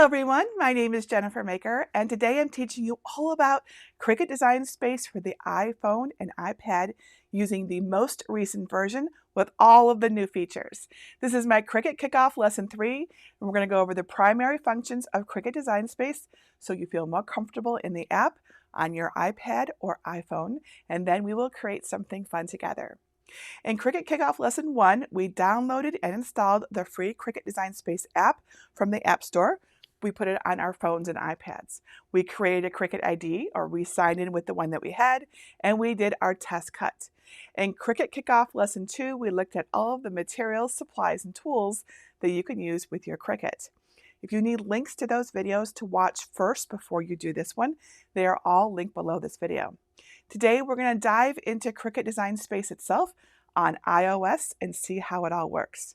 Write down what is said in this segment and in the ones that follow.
Hello everyone, my name is Jennifer Maker, and today I'm teaching you all about Cricut Design Space for the iPhone and iPad using the most recent version with all of the new features. This is my Cricut Kickoff Lesson 3, and we're going to go over the primary functions of Cricut Design Space so you feel more comfortable in the app on your iPad or iPhone, and then we will create something fun together. In Cricut Kickoff Lesson 1, we downloaded and installed the free Cricut Design Space app from the App Store. We put it on our phones and iPads. We created a Cricut ID, or we signed in with the one that we had, and we did our test cut. In Cricut Kickoff Lesson 2, we looked at all of the materials, supplies, and tools that you can use with your Cricut. If you need links to those videos to watch first before you do this one, they are all linked below this video. Today, we're going to dive into Cricut Design Space itself on iOS and see how it all works.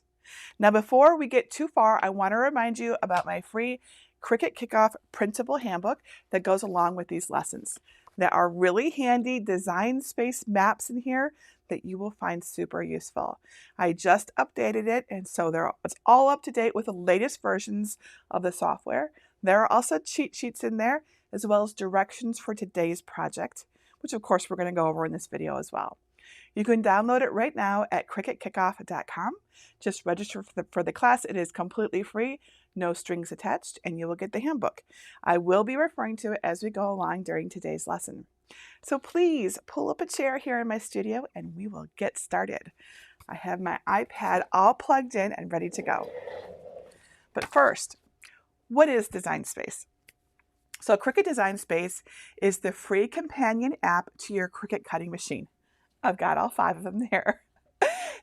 Now, before we get too far, I want to remind you about my free Cricut Kickoff printable handbook that goes along with these lessons. There are really handy design space maps in here that you will find super useful. I just updated it, and so it's all up to date with the latest versions of the software. There are also cheat sheets in there, as well as directions for today's project, which of course we're going to go over in this video as well. You can download it right now at CricutKickoff.com. Just register for the class. It is completely free, no strings attached, and you will get the handbook. I will be referring to it as we go along during today's lesson. So please pull up a chair here in my studio and we will get started. I have my iPad all plugged in and ready to go. But first, what is Design Space? So Cricut Design Space is the free companion app to your Cricut cutting machine. I've got all 5 of them there.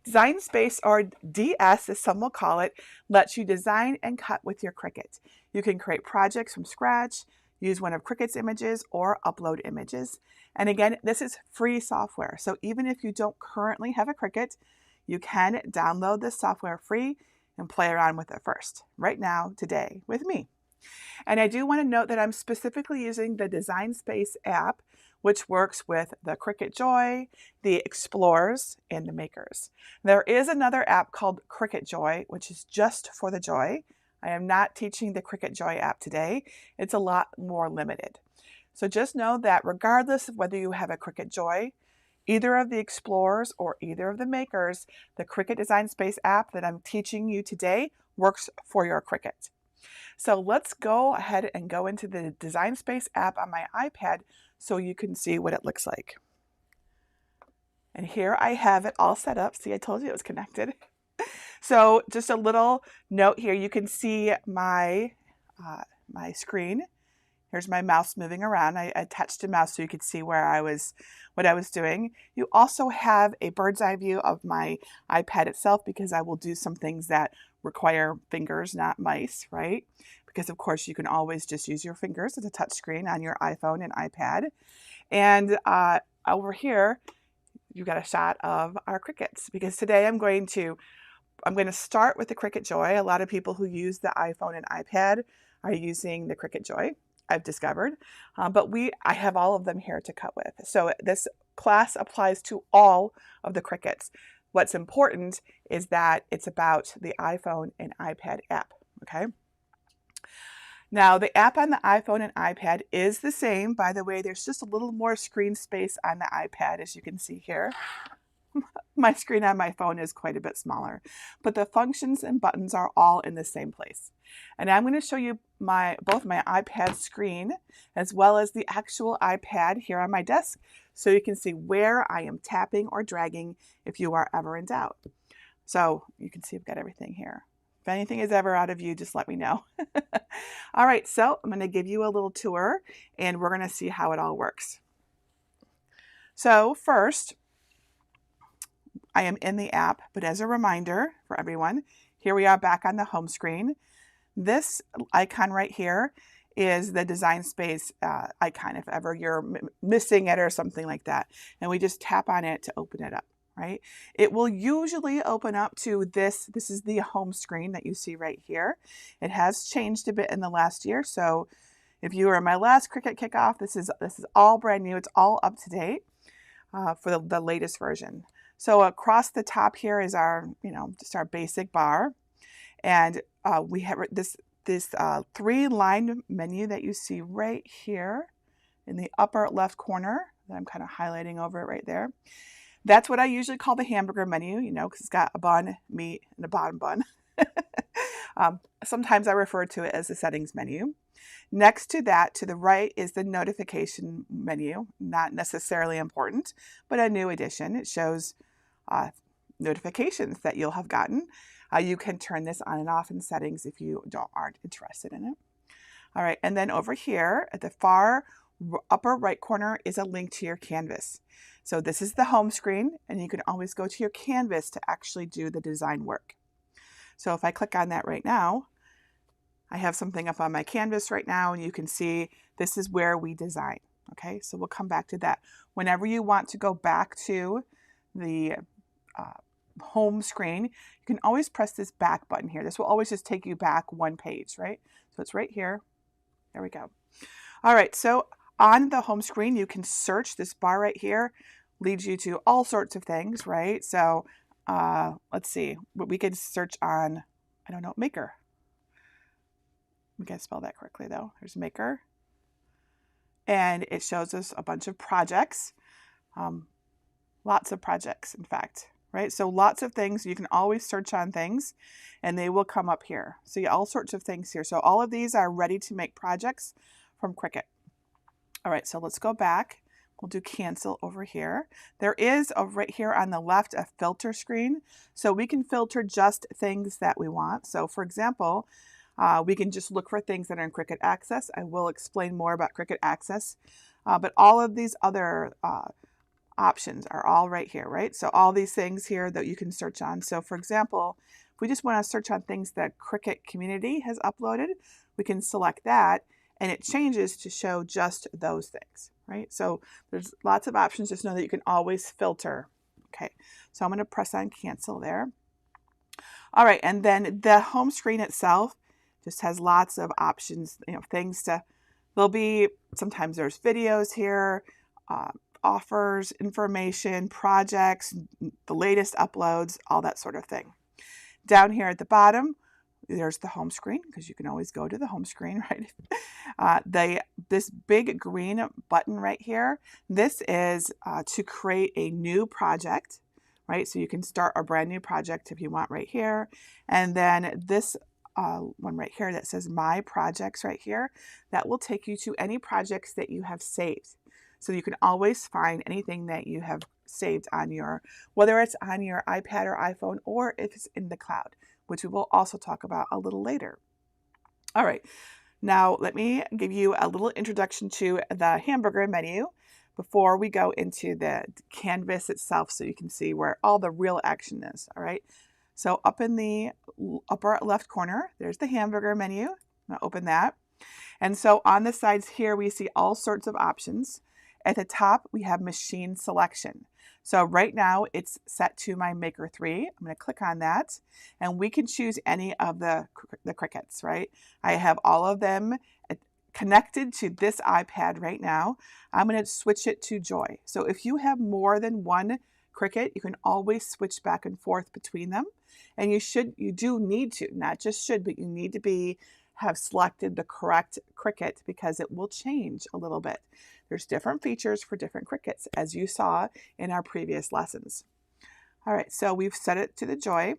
Design Space, or DS as some will call it, lets you design and cut with your Cricut. You can create projects from scratch, use one of Cricut's images, or upload images. And again, this is free software. So even if you don't currently have a Cricut, you can download this software free and play around with it first, right now, today, with me. And I do want to note that I'm specifically using the Design Space app, which works with the Cricut Joy, the Explorers, and the Makers. There is another app called Cricut Joy, which is just for the Joy. I am not teaching the Cricut Joy app today. It's a lot more limited. So just know that regardless of whether you have a Cricut Joy, either of the Explorers, or either of the Makers, the Cricut Design Space app that I'm teaching you today works for your Cricut. So let's go ahead and go into the Design Space app on my iPad so you can see what it looks like. And here I have it all set up. See, I told you it was connected. So just a little note here, you can see my screen. Here's my mouse moving around. I attached a mouse so you could see what I was doing. You also have a bird's eye view of my iPad itself, because I will do some things that require fingers, not mice, right? Because of course you can always just use your fingers as a touch screen on your iPhone and iPad. And over here, you've got a shot of our Cricuts, because today I'm going to start with the Cricut Joy. A lot of people who use the iPhone and iPad are using the Cricut Joy, I've discovered, but I have all of them here to cut with. So this class applies to all of the Cricuts. What's important is that it's about the iPhone and iPad app, okay? Now, the app on the iPhone and iPad is the same. By the way, there's just a little more screen space on the iPad, as you can see here. My screen on my phone is quite a bit smaller, but the functions and buttons are all in the same place. And I'm going to show you both my iPad screen as well as the actual iPad here on my desk, so you can see where I am tapping or dragging if you are ever in doubt. So you can see I've got everything here. If anything is ever out of view, just let me know. All right, so I'm going to give you a little tour and we're going to see how it all works. So first, I am in the app, but as a reminder for everyone, here we are back on the home screen. This icon right here is the Design Space icon, if ever you're missing it or something like that. And we just tap on it to open it up, right? It will usually open up to this. This is the home screen that you see right here. It has changed a bit in the last year. So if you were in my last Cricut Kickoff, this is all brand new. It's all up to date for the latest version. So across the top here is our, just our basic bar. And we have this this three-line menu that you see right here in the upper left corner, that I'm kind of highlighting over it right there. That's what I usually call the hamburger menu, you know, because it's got a bun, meat, and a bottom bun. Sometimes I refer to it as the settings menu. Next to that, to the right, is the notification menu. Not necessarily important, but a new addition. It shows notifications that you'll have gotten. You can turn this on and off in settings if you aren't interested in it. All right, and then over here at the far upper right corner is a link to your canvas. So this is the home screen, and you can always go to your canvas to actually do the design work. So if I click on that right now, I have something up on my canvas right now, and you can see this is where we design. Okay, so we'll come back to that. Whenever you want to go back to the home screen, you can always press this back button here. This will always just take you back one page, right? So it's right here. There we go. All right, so on the home screen, you can search. This bar right here leads you to all sorts of things, right? So let's see, we could search on, I don't know, Maker. We gotta spell that correctly though. There's Maker. And it shows us a bunch of projects, lots of projects, in fact, right? So lots of things. You can always search on things and they will come up here. So yeah, all sorts of things here. So all of these are ready to make projects from Cricut. All right, so let's go back. We'll do cancel over here. There is right here on the left a filter screen. So we can filter just things that we want. So for example, we can just look for things that are in Cricut Access. I will explain more about Cricut Access, but all of these other options are all right here, right? So all these things here that you can search on. So for example, if we just want to search on things that Cricut Community has uploaded, we can select that and it changes to show just those things, right? So there's lots of options. Just know that you can always filter. Okay, so I'm going to press on cancel there. All right, and then the home screen itself just has lots of options, you know, things to, there'll be, sometimes there's videos here, offers, information, projects, the latest uploads, all that sort of thing. Down here at the bottom, there's the home screen, because you can always go to the home screen, right? This big green button right here, this is to create a new project, right? So you can start a brand new project if you want right here. And then this one right here that says My Projects right here, that will take you to any projects that you have saved. So you can always find anything that you have saved on your, whether it's on your iPad or iPhone, or if it's in the cloud, which we will also talk about a little later. All right, now let me give you a little introduction to the hamburger menu before we go into the canvas itself, so you can see where all the real action is. All right, so up in the upper left corner, there's the hamburger menu. I'm gonna open that. And so on the sides here, we see all sorts of options. At the top, we have machine selection. So right now it's set to my Maker 3. I'm going to click on that and we can choose any of the Cricuts, right? I have all of them connected to this iPad right now. I'm going to switch it to Joy. So if you have more than one Cricut, you can always switch back and forth between them. And you do need to, not just should, but you need to have selected the correct Cricut, because it will change a little bit. There's different features for different Cricuts, as you saw in our previous lessons. All right, so we've set it to the Joy.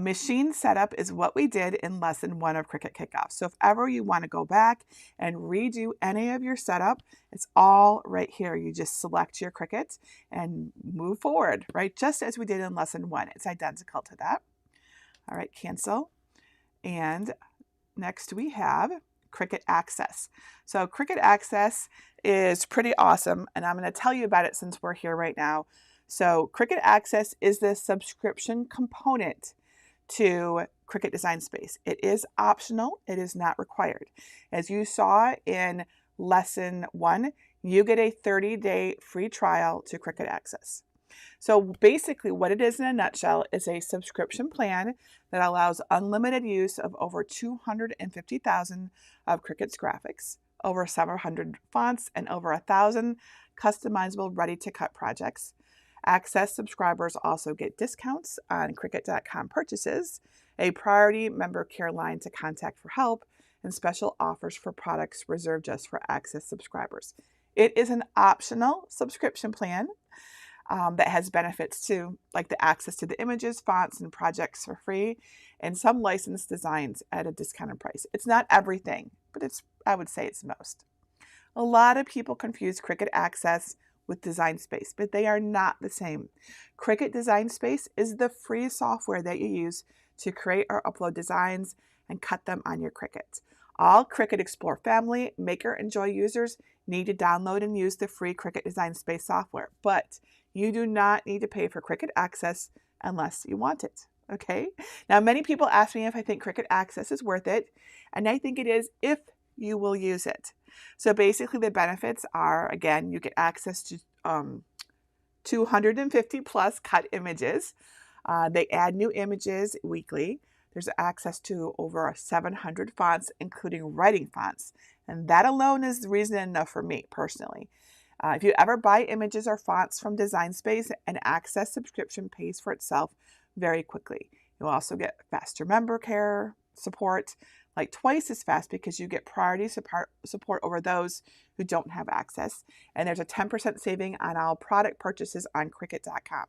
Machine setup is what we did in lesson 1 of Cricut Kickoff. So if ever you want to go back and redo any of your setup, it's all right here. You just select your Cricut and move forward, right? Just as we did in lesson 1. It's identical to that. All right, cancel. And next we have Cricut Access. So Cricut Access is pretty awesome, and I'm going to tell you about it since we're here right now. So Cricut Access is the subscription component to Cricut Design Space. It is optional. It is not required. As you saw in lesson 1, you get a 30-day free trial to Cricut Access. So basically what it is in a nutshell is a subscription plan that allows unlimited use of over 250,000 of Cricut's graphics, over 700 fonts, and over 1,000 customizable ready-to-cut projects. Access subscribers also get discounts on Cricut.com purchases, a priority member care line to contact for help, and special offers for products reserved just for Access subscribers. It is an optional subscription plan that has benefits too, like the access to the images, fonts, and projects for free, and some licensed designs at a discounted price. It's not everything, but I would say it's most. A lot of people confuse Cricut Access with Design Space, but they are not the same. Cricut Design Space is the free software that you use to create or upload designs and cut them on your Cricut. All Cricut Explore family, Maker, and Joy users need to download and use the free Cricut Design Space software, but you do not need to pay for Cricut Access unless you want it. Okay? Now, many people ask me if I think Cricut Access is worth it, and I think it is if you will use it. So basically the benefits are, again, you get access to 250 plus cut images. They add new images weekly. There's access to over 700 fonts, including writing fonts. And that alone is reason enough for me personally. If you ever buy images or fonts from Design Space, an Access subscription pays for itself very quickly. You'll also get faster member care support, like twice as fast because you get priority support over those who don't have access. And there's a 10% saving on all product purchases on Cricut.com.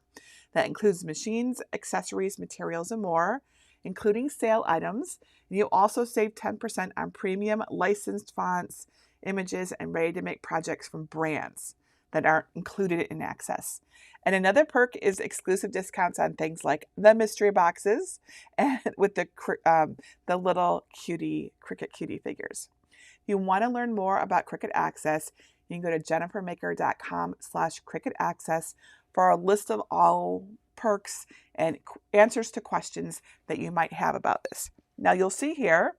That includes machines, accessories, materials, and more, including sale items. And you also save 10% on premium licensed fonts, images, and ready-to-make projects from brands that aren't included in Access. And another perk is exclusive discounts on things like the mystery boxes and with the little cutie Cricut cutie figures. If you want to learn more about Cricut Access, you can go to jennifermaker.com/Cricut Access for a list of all perks and answers to questions that you might have about this. Now you'll see here,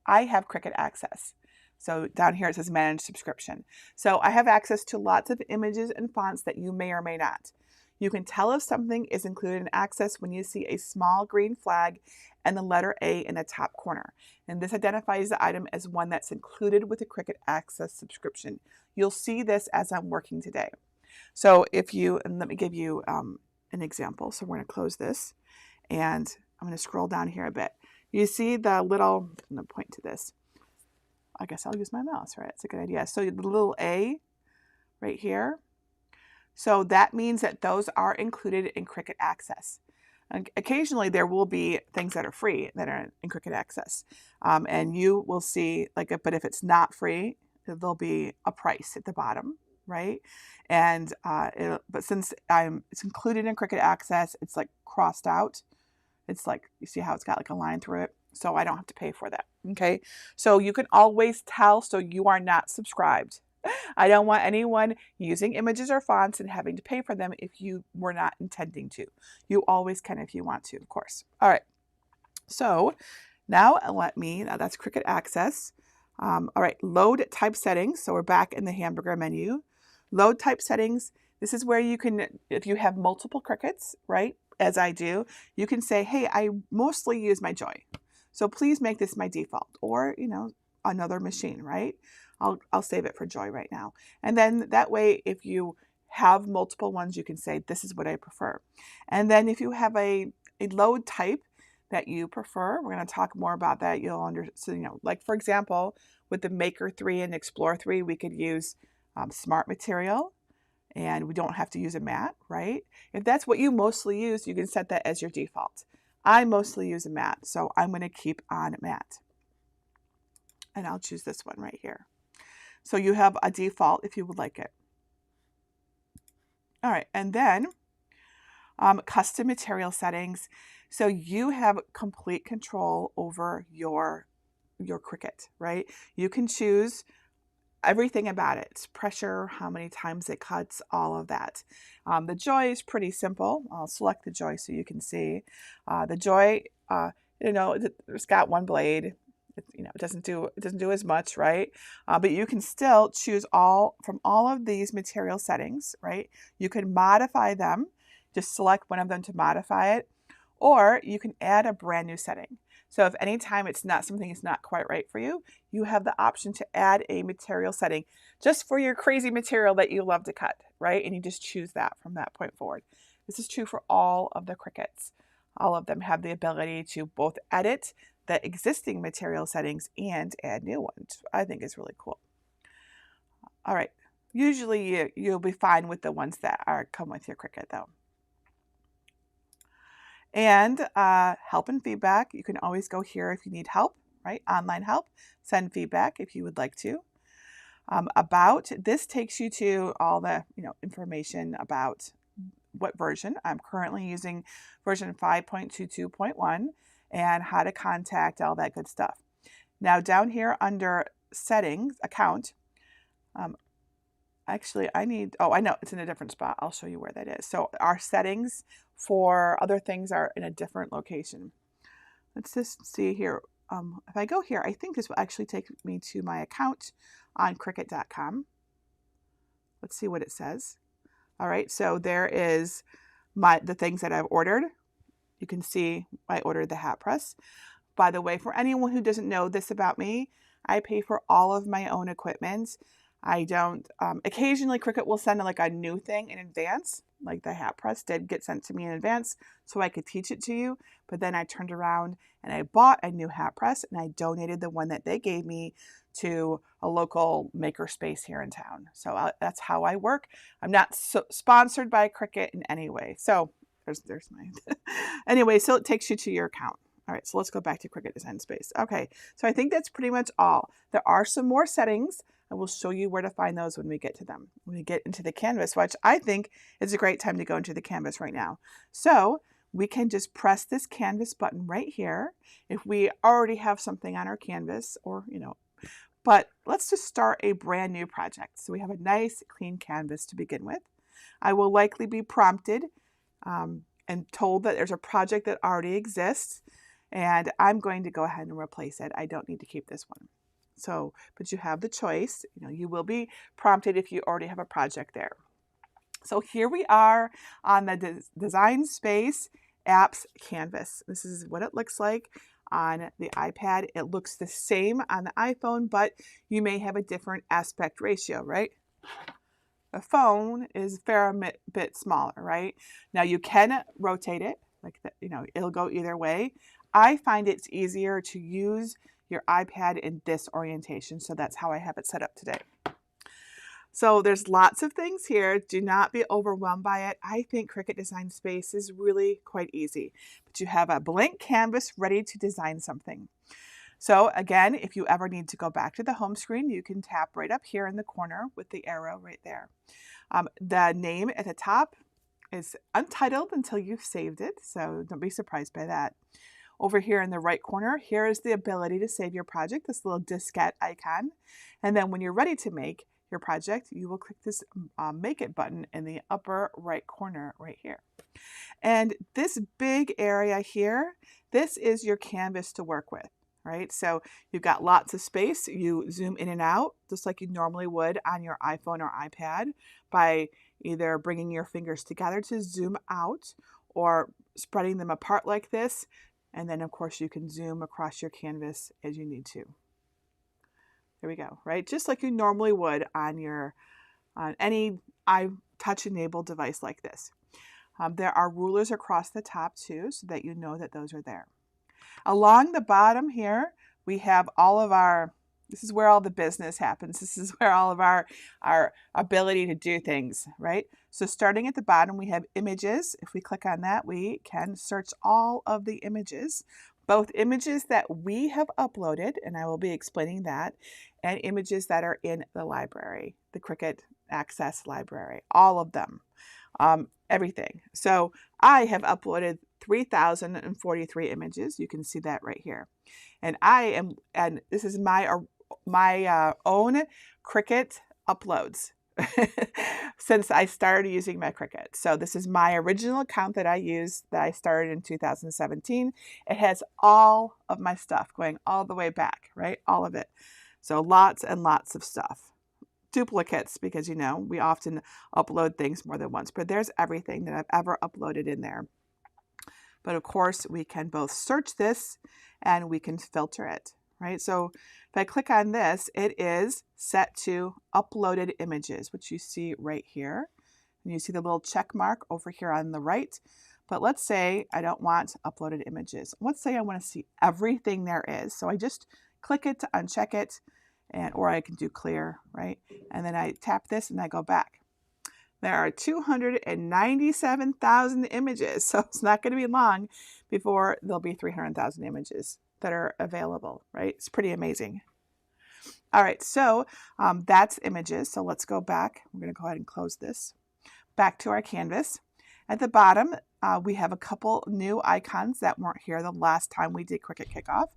I have Cricut Access. So down here it says Manage Subscription. So I have access to lots of images and fonts that you may or may not. You can tell if something is included in Access when you see a small green flag and the letter A in the top corner. And this identifies the item as one that's included with the Cricut Access subscription. You'll see this as I'm working today. So and let me give you an example. So we're going to close this and I'm going to scroll down here a bit. You see the little, I'm going to point to this. I guess I'll use my mouse, right? It's a good idea. So the little A right here. So that means that those are included in Cricut Access. And occasionally there will be things that are free that are in Cricut Access. And you will see, but if it's not free, there'll be a price at the bottom, right? And but since it's included in Cricut Access, it's like crossed out. It's like, you see how it's got like a line through it? So I don't have to pay for that, okay? So you can always tell so you are not subscribed. I don't want anyone using images or fonts and having to pay for them if you were not intending to. You always can if you want to, of course. All right, so now that's Cricut Access. All right, load type settings. So we're back in the hamburger menu. Load type settings. This is where you can, if you have multiple Cricuts, right, as I do, you can say, hey, I mostly use my Joy. So please make this my default, or, another machine, right? I'll save it for Joy right now. And then that way, if you have multiple ones, you can say, this is what I prefer. And then if you have a load type that you prefer, we're going to talk more about that. You'll understand, like for example, with the Maker 3 and Explore 3, we could use smart material, and we don't have to use a matte, right? If that's what you mostly use, you can set that as your default. I mostly use a matte, so I'm going to keep on matte. And I'll choose this one right here. So you have a default if you would like it. All right, and then custom material settings. So you have complete control over your Cricut, right? You can choose everything about it. It's pressure, how many times it cuts, all of that. The Joy is pretty simple. I'll select the Joy so you can see. The Joy, it's got one blade. It doesn't do as much, right? But you can still choose from all of these material settings, right? You can modify them. Just select one of them to modify it, or you can add a brand new setting. So if anytime something is not quite right for you, you have the option to add a material setting just for your crazy material that you love to cut, right? And you just choose that from that point forward. This is true for all of the Cricuts. All of them have the ability to both edit the existing material settings and add new ones. I think is really cool. All right. Usually you'll be fine with the ones that come with your Cricut though. And help and feedback. You can always go here if you need help, right? Online help. Send feedback if you would like to. About, this takes you to all the information about what version. I'm currently using version 5.22.1 and how to contact, all that good stuff. Now down here under settings, account, actually I need, oh, I know it's in a different spot. I'll show you where that is. So our settings for other things are in a different location. Let's just see here. If I go here, I think this will actually take me to my account on Cricut.com. Let's see what it says. All right, so there is the things that I've ordered. You can see I ordered the hat press. By the way, for anyone who doesn't know this about me, I pay for all of my own equipment. I don't, occasionally Cricut will send like a new thing in advance, like the hat press did get sent to me in advance so I could teach it to you. But then I turned around and I bought a new hat press and I donated the one that they gave me to a local maker space here in town. So that's how I work. I'm not sponsored by Cricut in any way. So there's my, anyway, so it takes you to your account. All right, so let's go back to Cricut Design Space. Okay, so I think that's pretty much all. There are some more settings. I will show you where to find those when we get to them. When we get into the canvas, which I think is a great time to go into the canvas right now. So we can just press this canvas button right here if we already have something on our canvas, or but let's just start a brand new project. So we have a nice clean canvas to begin with. I will likely be prompted and told that there's a project that already exists, and I'm going to go ahead and replace it. I don't need to keep this one. So, but you have the choice. You will be prompted if you already have a project there. So here we are on the Design Space apps canvas. This is what it looks like on the iPad. It looks the same on the iPhone, but you may have a different aspect ratio, right? The phone is a fair bit smaller, right? Now you can rotate it like that, it'll go either way. I find it's easier to use your iPad in this orientation, so that's how I have it set up today. So there's lots of things here. Do not be overwhelmed by it. I think Cricut Design Space is really quite easy, but you have a blank canvas ready to design something. So again, if you ever need to go back to the home screen, you can tap right up here in the corner with the arrow right there. The name at the top is untitled until you've saved it, so don't be surprised by that. Over here in the right corner, here is the ability to save your project, this little diskette icon. And then when you're ready to make your project, you will click this Make It button in the upper right corner right here. And this big area here, this is your canvas to work with, right? So you've got lots of space. You zoom in and out just like you normally would on your iPhone or iPad by either bringing your fingers together to zoom out or spreading them apart like this. And then, of course, you can zoom across your canvas as you need to. There we go, right? Just like you normally would on any touch-enabled device like this. There are rulers across the top, too, so that you know that those are there. Along the bottom here, we have all of our, this is where all the business happens. This is where all of our ability to do things, right? So starting at the bottom, we have images. If we click on that, we can search all of the images, both images that we have uploaded, and I will be explaining that, and images that are in the library, the Cricut Access Library, all of them, everything. So I have uploaded 3,043 images. You can see that right here. And this is my own Cricut uploads since I started using my Cricut. So this is my original account that I used, that I started in 2017. It has all of my stuff going all the way back, right? All of it. So lots and lots of stuff. Duplicates, because we often upload things more than once, but there's everything that I've ever uploaded in there. But of course, we can both search this and we can filter it, right? So if I click on this, it is set to uploaded images, which you see right here. And you see the little check mark over here on the right. But let's say I don't want uploaded images. Let's say I want to see everything there is. So I just click it to uncheck it, or I can do clear, right? And then I tap this and I go back. There are 297,000 images, so it's not going to be long before there'll be 300,000 images that are available, right? It's pretty amazing. All right, so that's images. So let's go back. We're going to go ahead and close this. Back to our canvas. At the bottom, we have a couple new icons that weren't here the last time we did Cricut Kickoff.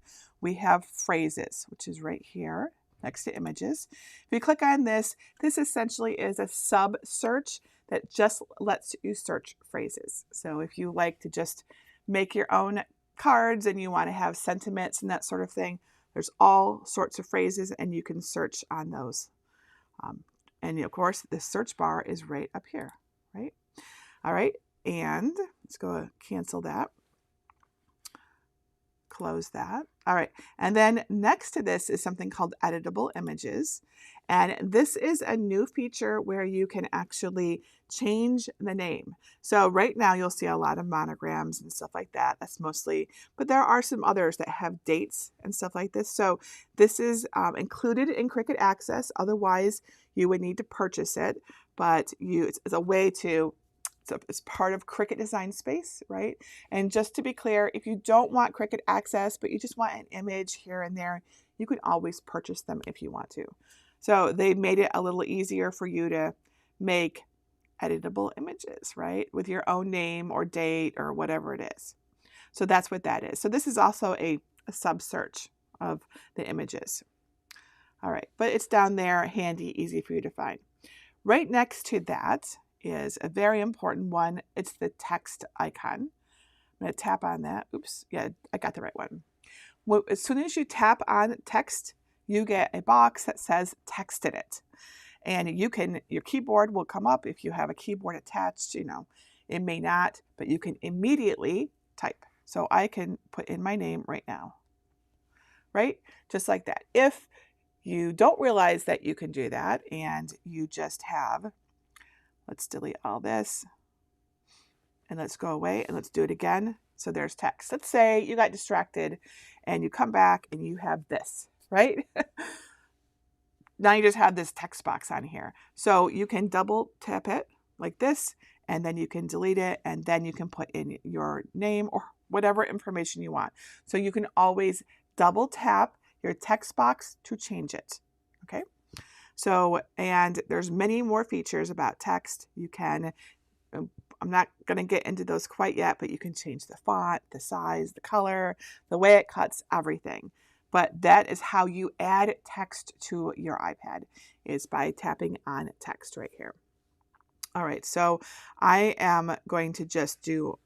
We have phrases, which is right here next to images. If you click on this, this essentially is a sub search that just lets you search phrases. So if you like to just make your own cards and you want to have sentiments and that sort of thing, there's all sorts of phrases and you can search on those. And of course, the search bar is right up here, right? All right, and let's go cancel that. Close that. All right, and then next to this is something called editable images. And this is a new feature where you can actually change the name. So right now you'll see a lot of monograms and stuff like that. That's mostly, but there are some others that have dates and stuff like this. So this is included in Cricut Access. Otherwise, you would need to purchase it, but it's a way to, it's part of Cricut Design Space, right? And just to be clear, if you don't want Cricut Access, but you just want an image here and there, you can always purchase them if you want to. So they made it a little easier for you to make editable images, right? With your own name or date or whatever it is. So that's what that is. So this is also a sub search of the images. All right, but it's down there, handy, easy for you to find. Right next to that is a very important one. It's the text icon. I'm going to tap on that. Oops, yeah, I got the right one. Well, as soon as you tap on text, you get a box that says text in it. And your keyboard will come up if you have a keyboard attached, it may not, but you can immediately type. So I can put in my name right now, right? Just like that. If you don't realize that you can do that and you just have, let's delete all this and let's go away and let's do it again. So there's text. Let's say you got distracted and you come back and you have this, right? Now you just have this text box on here. So you can double tap it like this, and then you can delete it, and then you can put in your name or whatever information you want. So you can always double tap your text box to change it, okay? So, and there's many more features about text. You can, I'm not going to get into those quite yet, but you can change the font, the size, the color, the way it cuts, everything. But that is how you add text to your iPad, is by tapping on text right here. All right, so I am going to just do,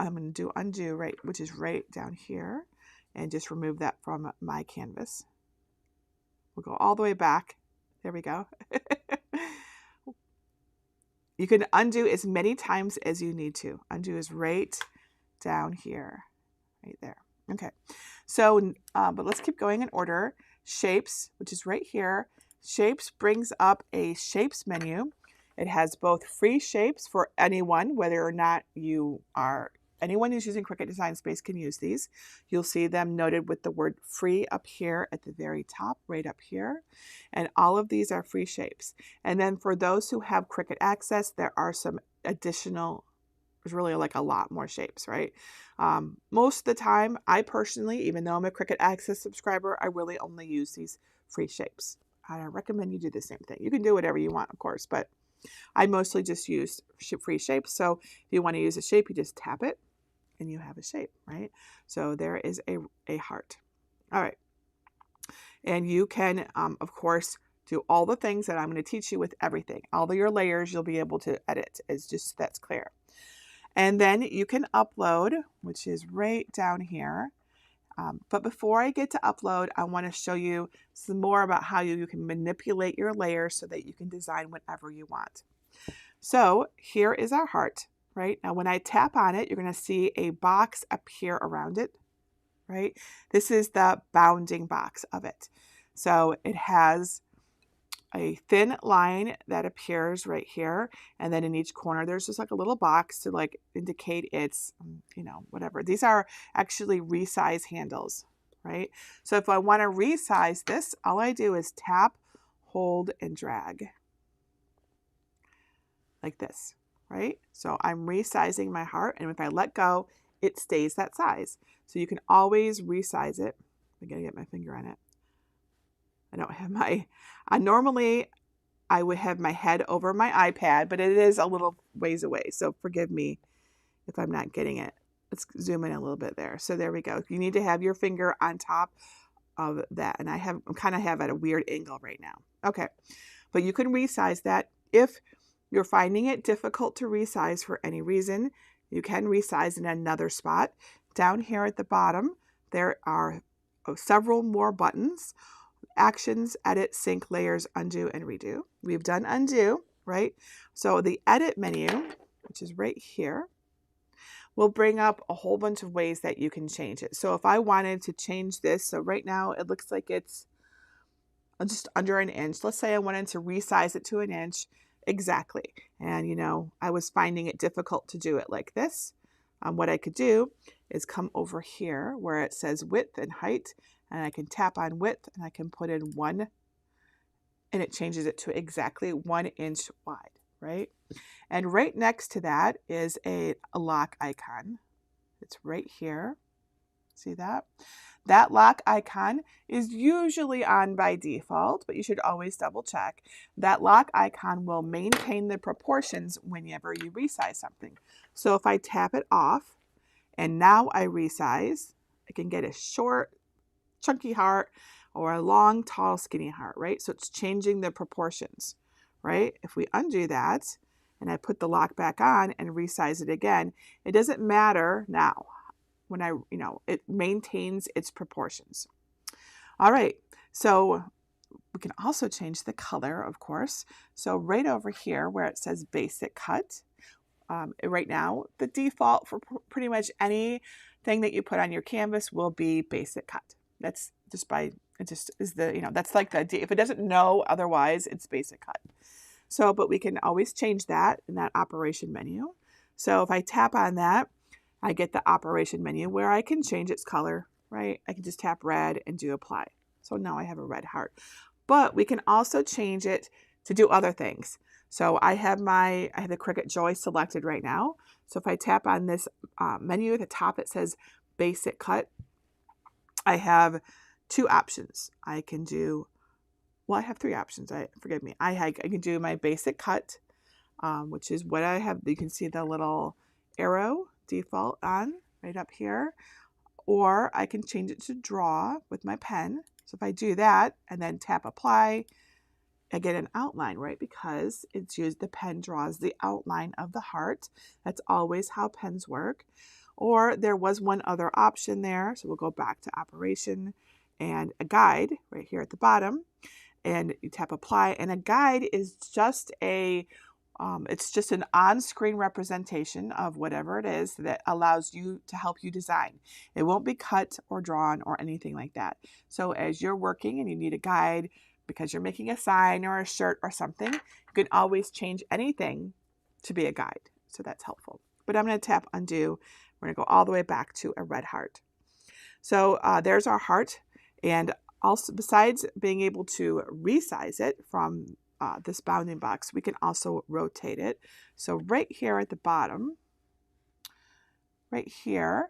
I'm going to do undo, right, which is right down here, and just remove that from my canvas. We'll go all the way back. There we go. You can undo as many times as you need to. Undo is right down here, right there. Okay, so, but let's keep going in order. Shapes, which is right here. Shapes brings up a shapes menu. It has both free shapes for anyone, whether or not anyone who's using Cricut Design Space can use these. You'll see them noted with the word free up here at the very top, right up here. And all of these are free shapes. And then for those who have Cricut Access, there are some additional, there's really like a lot more shapes, right? Most of the time, I personally, even though I'm a Cricut Access subscriber, I really only use these free shapes. I recommend you do the same thing. You can do whatever you want, of course, but I mostly just use free shapes. So if you want to use a shape, you just tap it and you have a shape, right? So there is a heart. All right. And you can, of course, do all the things that I'm going to teach you with everything. All of your layers you'll be able to edit. It's just, that's clear. And then you can upload, which is right down here. But before I get to upload, I want to show you some more about how you can manipulate your layers so that you can design whatever you want. So here is our heart, right? Now when I tap on it, you're going to see a box appear around it, right? This is the bounding box of it. So it has a thin line that appears right here, and then in each corner there's just like a little box to like indicate it's, you know, whatever. These are actually resize handles, right? So if I want to resize this, all I do is tap, hold, and drag like this, right? So I'm resizing my heart, and if I let go, it stays that size. So you can always resize it. I'm gonna get my finger on it. I don't have my, normally I would have my head over my iPad, but it is a little ways away. So forgive me if I'm not getting it. Let's zoom in a little bit there. So there we go. You need to have your finger on top of that. And I kind of have at a weird angle right now. Okay. But you can resize that. If you're finding it difficult to resize for any reason, you can resize in another spot. Down here at the bottom, there are several more buttons. Actions, edit, sync, layers, undo, and redo. We've done undo, right? So the edit menu, which is right here, will bring up a whole bunch of ways that you can change it. So if I wanted to change this, so right now it looks like it's just under an inch. Let's say I wanted to resize it to an inch exactly. And you know, I was finding it difficult to do it like this. What I could do is come over here where it says width and height, and I can tap on width and I can put in 1, and it changes it to exactly 1 inch wide, right? And right next to that is a lock icon. It's right here. See that? That lock icon is usually on by default, but you should always double check. That lock icon will maintain the proportions whenever you resize something. So if I tap it off and now I resize, I can get a short, chunky heart or a long, tall, skinny heart, right? So it's changing the proportions, right? If we undo that and I put the lock back on and resize it again, it doesn't matter now. When I, you know, it maintains its proportions. All right, so we can also change the color, of course. So right over here where it says basic cut, right now, the default for pretty much anything that you put on your canvas will be basic cut. That's just by, it just is the, you know, that's like the, if it doesn't know otherwise, it's basic cut. So, but we can always change that in that operation menu. So if I tap on that, I get the operation menu where I can change its color, right? I can just tap red and do apply. So now I have a red heart. But we can also change it to do other things. So I have the Cricut Joy selected right now. So if I tap on this menu at the top, it says basic cut. I have 2 options. I can do, well, I have 3 options. Forgive me. I can do my basic cut, which is what I have. You can see the little arrow default on right up here, or I can change it to draw with my pen. So if I do that and then tap apply, I get an outline, right? Because it's used, the pen draws the outline of the heart. That's always how pens work. Or there was one other option there. So we'll go back to operation and a guide right here at the bottom, and you tap apply, and a guide is just it's just an on-screen representation of whatever it is that allows you to help you design. It won't be cut or drawn or anything like that. So as you're working and you need a guide because you're making a sign or a shirt or something, you can always change anything to be a guide. So that's helpful. But I'm going to tap undo. We're going to go all the way back to a red heart. So there's our heart. And also, besides being able to resize it from this bounding box, we can also rotate it. So right here at the bottom, right here,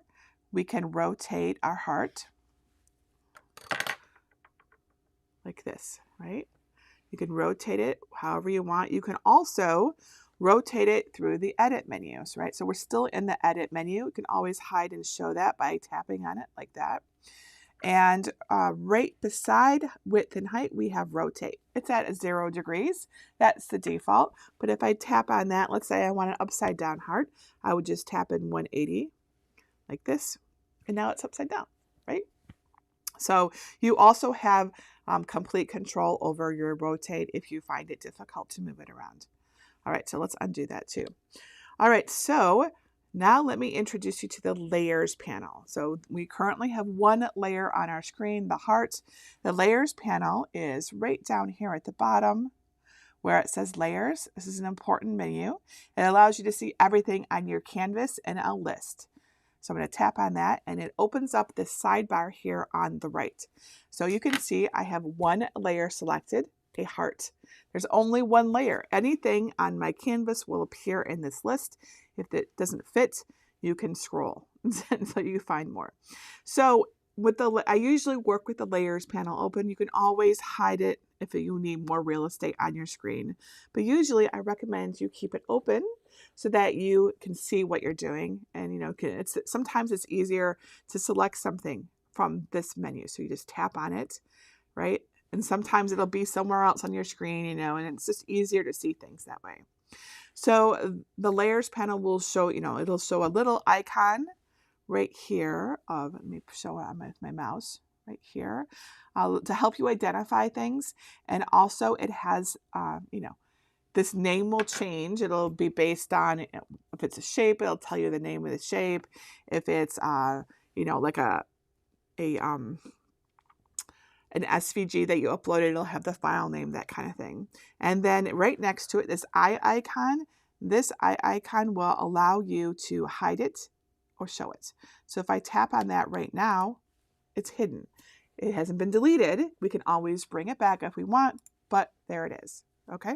we can rotate our heart like this, right? You can rotate it however you want. You can also rotate it through the edit menus, right? So we're still in the edit menu. You can always hide and show that by tapping on it like that. And right beside width and height, we have rotate. It's at 0 degrees. That's the default. But if I tap on that, let's say I want an upside down heart, I would just tap in 180 like this. And now it's upside down, right? So you also have complete control over your rotate if you find it difficult to move it around. All right, so let's undo that too. All right, so Now let me introduce you to the layers panel. So we currently have one layer on our screen, the heart. The layers panel is right down here at the bottom where it says layers. This is an important menu. It allows you to see everything on your canvas in a list. So I'm going to tap on that and it opens up this sidebar here on the right. So you can see I have one layer selected, a heart. There's only one layer. Anything on my canvas will appear in this list. If it doesn't fit, you can scroll until you find more. So I usually work with the layers panel open. You can always hide it if you need more real estate on your screen. But usually I recommend you keep it open so that you can see what you're doing. And sometimes it's easier to select something from this menu. So you just tap on it, right? And sometimes it'll be somewhere else on your screen, and it's just easier to see things that way. So the layers panel will show, it'll show a little icon right here let me show it on my mouse right here to help you identify things. And also it has, this name will change. It'll be based on if it's a shape, it'll tell you the name of the shape. If it's, like an SVG that you uploaded, it'll have the file name, that kind of thing. And then right next to it, this eye icon. This eye icon will allow you to hide it or show it. So if I tap on that right now, it's hidden. It hasn't been deleted. We can always bring it back if we want, but there it is. Okay.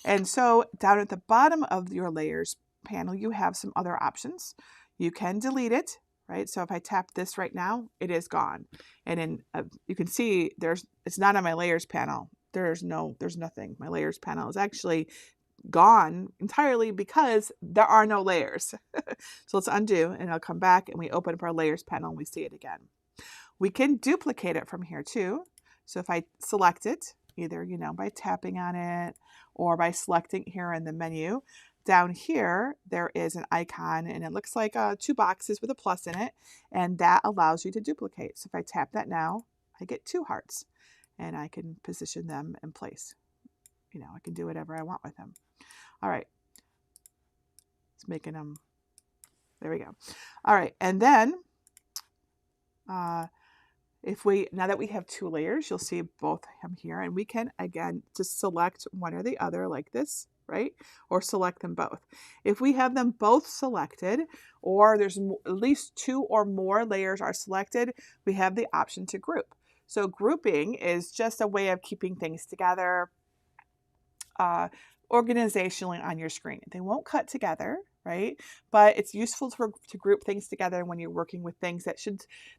And so down at the bottom of your layers panel, you have some other options. You can delete it, right? So if I tap this right now, it is gone. And then you can see it's not on my layers panel. There's nothing. My layers panel is actually gone entirely because there are no layers. So let's undo and I'll come back and we open up our layers panel and we see it again. We can duplicate it from here too. So if I select it, either, by tapping on it or by selecting here in the menu, down here, there is an icon and it looks like 2 boxes with a plus in it, and that allows you to duplicate. So if I tap that now, I get 2 hearts and I can position them in place. I can do whatever I want with them. All right. It's making them, there we go. All right. And then now that we have 2 layers, you'll see both of them here, and we can, again, just select one or the other like this, right? Or select them both. If we have them both selected, or there's at least 2 or more layers are selected, we have the option to group. So grouping is just a way of keeping things together organizationally on your screen. They won't cut together, right? But it's useful to group things together when you're working with things that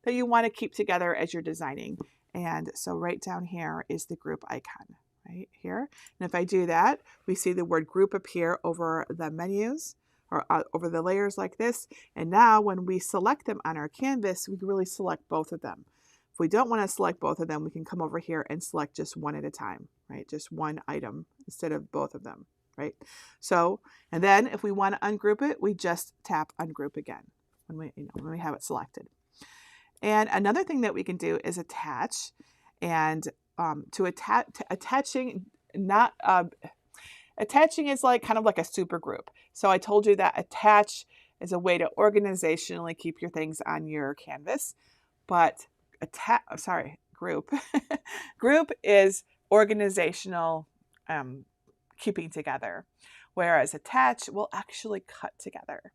you want to keep together as you're designing. And so right down here is the group icon right here. And if I do that, we see the word group appear over the menus or over the layers like this. And now when we select them on our canvas, we can really select both of them. If we don't want to select both of them, we can come over here and select just one at a time, right? Just one item instead of both of them, right? So, and then if we want to ungroup it, we just tap ungroup again when we have it selected. And another thing that we can do is attach. And attaching is like kind of like a super group. So I told you that attach is a way to organizationally keep your things on your canvas, but group. Group is organizational keeping together, whereas attach will actually cut together.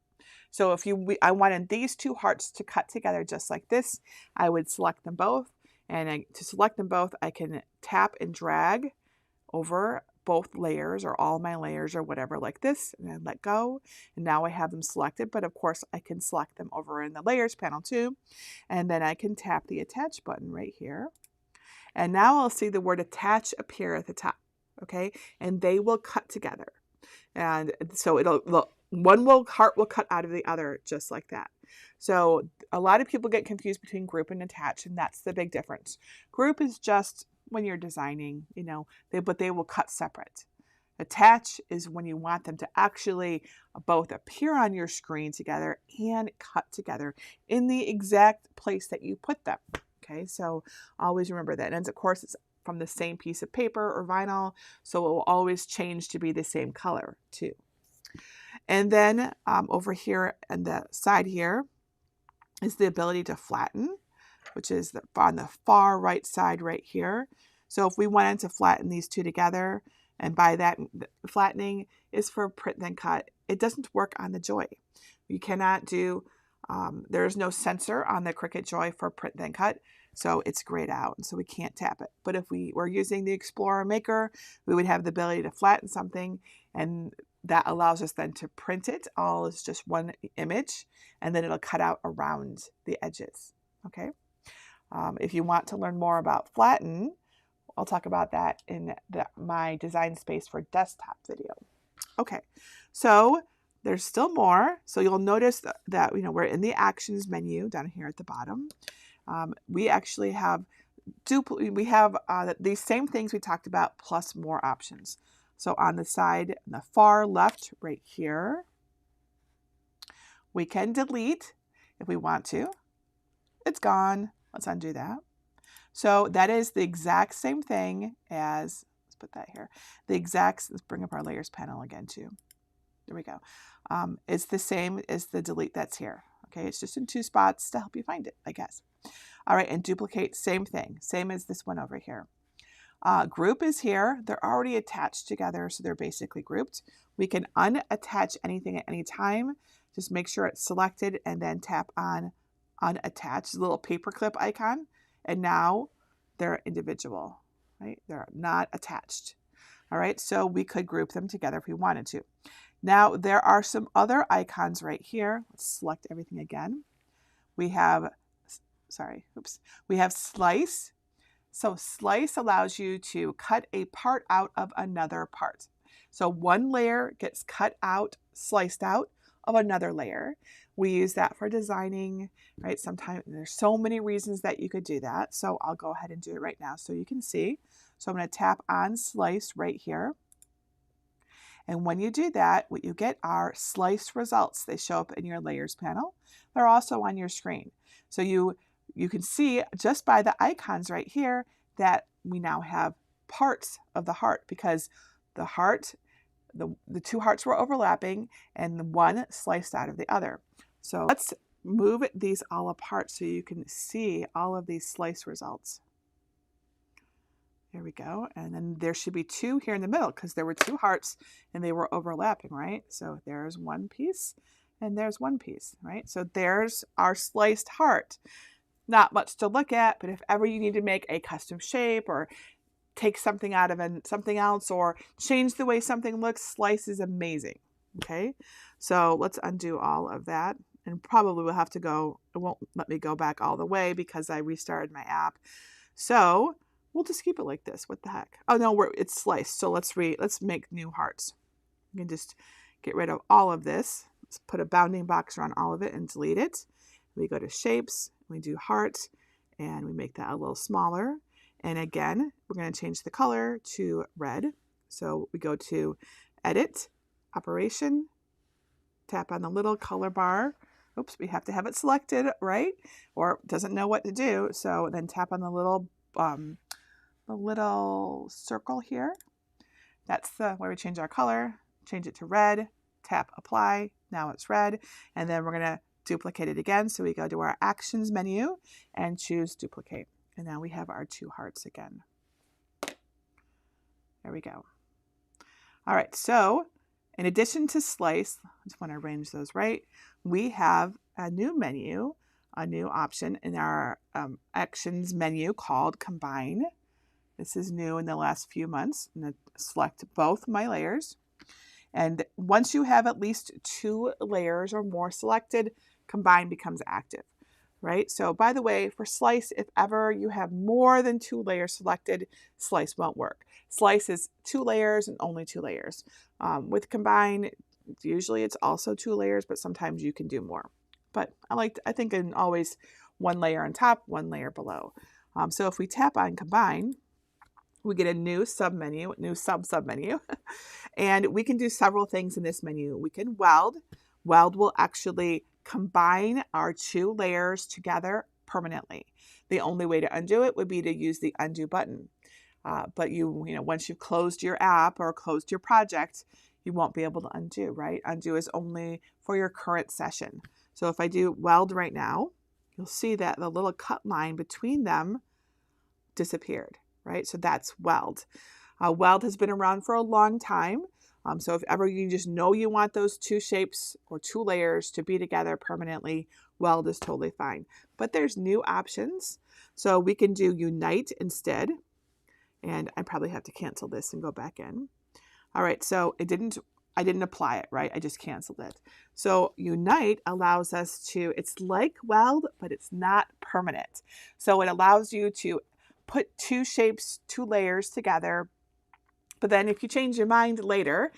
So if I wanted these 2 hearts to cut together just like this, I would select them both. And to select them both, I can tap and drag over both layers or all my layers or whatever like this, and then let go. And now I have them selected, but of course I can select them over in the layers panel too. And then I can tap the attach button right here. And now I'll see the word attach appear at the top, okay? And they will cut together. And so one heart will cut out of the other just like that. So a lot of people get confused between group and attach, and that's the big difference. Group is just when you're designing, but they will cut separate. Attach is when you want them to actually both appear on your screen together and cut together in the exact place that you put them. Okay, so always remember that. And of course, it's from the same piece of paper or vinyl, so it will always change to be the same color too. And then over here on the side here is the ability to flatten, which is on the far right side right here. So if we wanted to flatten these two together, and by that, flattening is for print then cut. It doesn't work on the Joy. You cannot do, there's no sensor on the Cricut Joy for print then cut, so it's grayed out, and so we can't tap it. But if we were using the Explorer Maker, we would have the ability to flatten something, and that allows us then to print it all as just one image, and then it'll cut out around the edges, okay? If you want to learn more about flatten, I'll talk about that in my design space for desktop video. Okay, so there's still more. So you'll notice that we're in the actions menu down here at the bottom. We actually have these same things we talked about plus more options. So on the side, on the far left right here, we can delete if we want to. It's gone. Let's undo that. So that is the exact same thing as, let's put that here, let's bring up our layers panel again too. There we go. It's the same as the delete that's here. Okay, it's just in two spots to help you find it, I guess. All right, and duplicate, same thing, same as this one over here. Group is here. They're already attached together, so they're basically grouped. We can unattach anything at any time. Just make sure it's selected and then tap on unattach, the little paperclip icon. And now they're individual, right? They're not attached. All right, so we could group them together if we wanted to. Now there are some other icons right here. Let's select everything again. We have, we have slice. So slice allows you to cut a part out of another part. So one layer gets cut out, sliced out of another layer. We use that for designing, right? Sometimes there's so many reasons that you could do that. So I'll go ahead and do it right now so you can see. So I'm going to tap on slice right here. And when you do that, what you get are slice results. They show up in your layers panel. They're also on your screen. So you can see just by the icons right here that we now have parts of the heart, because the heart, the two hearts were overlapping and the one sliced out of the other. So let's move these all apart so you can see all of these slice results. There we go. And then there should be two here in the middle because there were two hearts and they were overlapping, right? So there's one piece and there's one piece, right? So there's our sliced heart. Not much to look at, but if ever you need to make a custom shape or take something out of something else or change the way something looks, slice is amazing. Okay, so let's undo all of that. And probably we'll have to go, it won't let me go back all the way because I restarted my app. So we'll just keep it like this. What the heck? Oh no, it's sliced. So let's make new hearts. You can just get rid of all of this. Let's put a bounding box around all of it and delete it. We go to shapes, we do heart, and we make that a little smaller. And again, we're going to change the color to red. So we go to edit, operation, tap on the little color bar. Oops, we have to have it selected, right? Or it doesn't know what to do. So then tap on the little circle here. That's where we change our color, change it to red, tap apply. Now it's red. And then we're going to duplicate it again. So we go to our actions menu and choose duplicate. And now we have our two hearts again. There we go. All right, so in addition to slice, I just want to arrange those right, we have a new menu, a new option in our actions menu called combine. This is new in the last few months. I'm going to select both my layers. And once you have at least two layers or more selected, combine becomes active, right? So by the way, for slice, if ever you have more than two layers selected, slice won't work. Slice is two layers and only two layers. With combine, usually it's also two layers, but sometimes you can do more. But I think in always one layer on top, one layer below. So if we tap on combine, we get a new submenu, sub-submenu, and we can do several things in this menu. We can weld. Weld will actually combine our two layers together permanently. The only way to undo it would be to use the undo button. But once you've closed your app or closed your project, you won't be able to undo, right? Undo is only for your current session. So if I do weld right now, you'll see that the little cut line between them disappeared, right? So that's weld. Weld has been around for a long time. So if ever you just know you want those two shapes or two layers to be together permanently, weld is totally fine. But there's new options. So we can do unite instead. And I probably have to cancel this and go back in. All right, so I didn't apply it, right? I just canceled it. So unite allows us to, it's like weld, but it's not permanent. So it allows you to put two shapes, two layers together. But then if you change your mind later,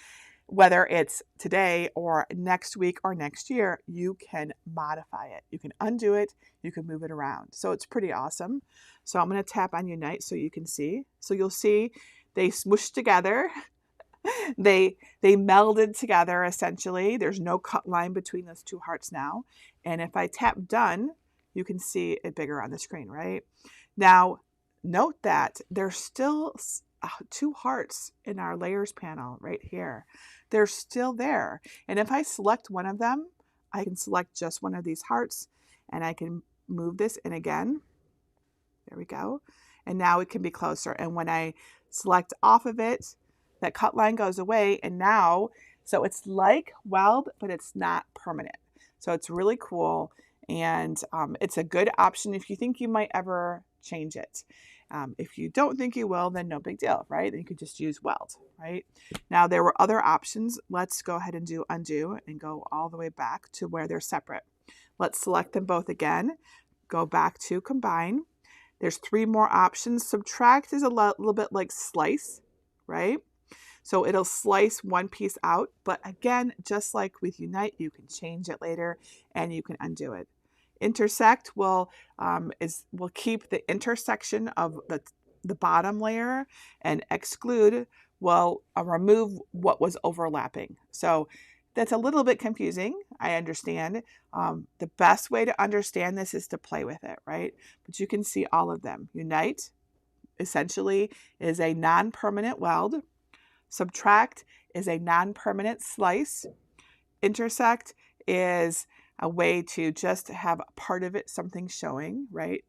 whether it's today or next week or next year, you can modify it. You can undo it. You can move it around. So it's pretty awesome. So I'm going to tap on Unite so you can see. So you'll see they smooshed together. They melded together essentially. There's no cut line between those two hearts now. And if I tap Done, you can see it bigger on the screen, right? Now, note that there's still two hearts in our layers panel right here. They're still there. And if I select one of them, I can select just one of these hearts and I can move this in again. There we go. And now it can be closer. And when I select off of it, that cut line goes away. And now, so it's like weld, but it's not permanent. So it's really cool. And it's a good option if you think you might ever change it. If you don't think you will, then no big deal, right? Then you could just use weld, right? Now there were other options. Let's go ahead and do undo and go all the way back to where they're separate. Let's select them both again. Go back to combine. There's three more options. Subtract is a little bit like slice, right? So it'll slice one piece out. But again, just like with Unite, you can change it later and you can undo it. Intersect will keep the intersection of the bottom layer, and exclude will remove what was overlapping. So that's a little bit confusing, I understand. The best way to understand this is to play with it, right? But you can see all of them. Unite essentially is a non-permanent weld. Subtract is a non-permanent slice. Intersect is a way to just have part of it, something showing, right?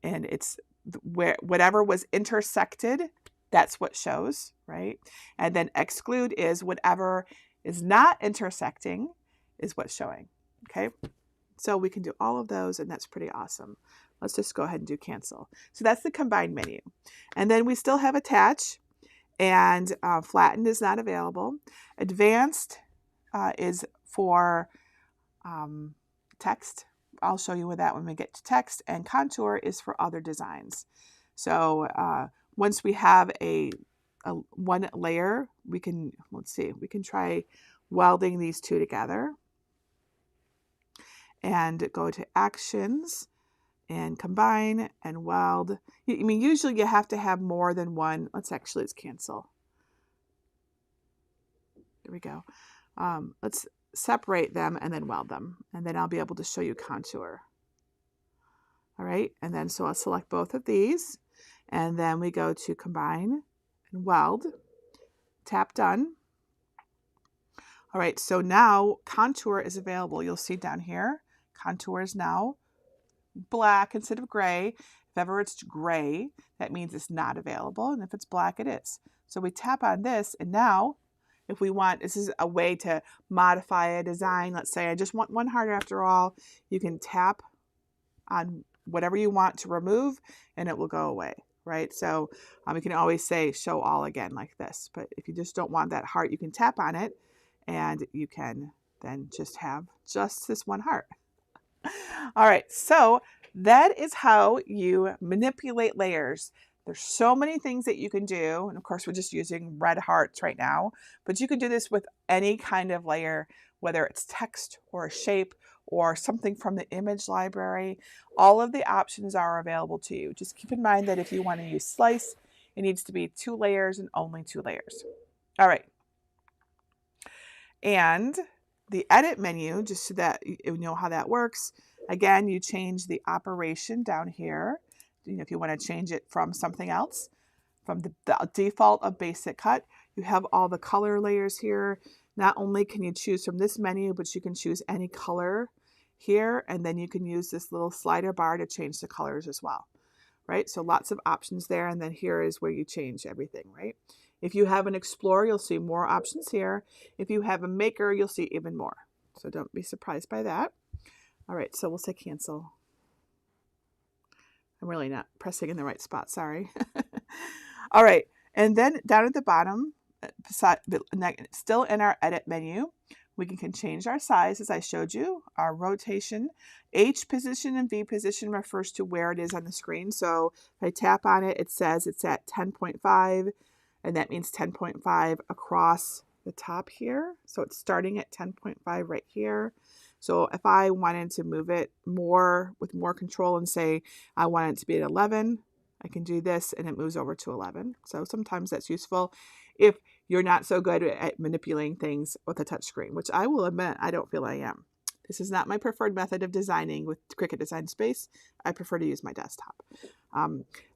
And it's where whatever was intersected, that's what shows, right? And then exclude is whatever is not intersecting is what's showing, okay? So we can do all of those, and that's pretty awesome. Let's just go ahead and do cancel. So that's the combine menu. And then we still have attach, and flattened is not available. Advanced is for text. I'll show you with that when we get to text, and contour is for other designs. So once we have a one layer, we can, let's see, we can try welding these two together and go to actions and combine and weld. I mean, usually you have to have more than one. Let's cancel. There we go. Let's separate them and then weld them, and then I'll be able to show you contour. All right, and then so I'll select both of these, and then we go to combine and weld, tap done. All right, so now contour is available. You'll see down here, contour is now black instead of gray. If ever it's gray, that means it's not available, and if it's black, it is. So we tap on this, and now if we want, this is a way to modify a design. Let's say I just want one heart after all. You can tap on whatever you want to remove and it will go away, right? So you can always say show all again like this. But if you just don't want that heart, you can tap on it and you can then just have just this one heart. All right, so that is how you manipulate layers. There's so many things that you can do. And of course, we're just using red hearts right now, but you can do this with any kind of layer, whether it's text or a shape or something from the image library. All of the options are available to you. Just keep in mind that if you want to use slice, it needs to be 2 layers and only 2 layers. All right. And the edit menu, just so that you know how that works. Again, you change the operation down here. If you want to change it from something else, from the default of basic cut, You have all the color layers here. Not only can you choose from this menu, but you can choose any color here, and then you can use this little slider bar to change the colors as well, right? So lots of options there, and then here is where you change everything, right? If you have an Explorer, you'll see more options here. If you have a Maker, you'll see even more. So don't be surprised by that. All right, so we'll say cancel. I'm really not pressing in the right spot, sorry. All right, and then down at the bottom, still in our edit menu, we can change our size as I showed you, our rotation. H position and V position refers to where it is on the screen. So if I tap on it, it says it's at 10.5, and that means 10.5 across the top here. So it's starting at 10.5 right here. So if I wanted to move it more with more control and say I want it to be at 11, I can do this and it moves over to 11. So sometimes that's useful if you're not so good at manipulating things with a touch screen, which I will admit I don't feel I am. This is not my preferred method of designing with Cricut Design Space. I prefer to use my desktop.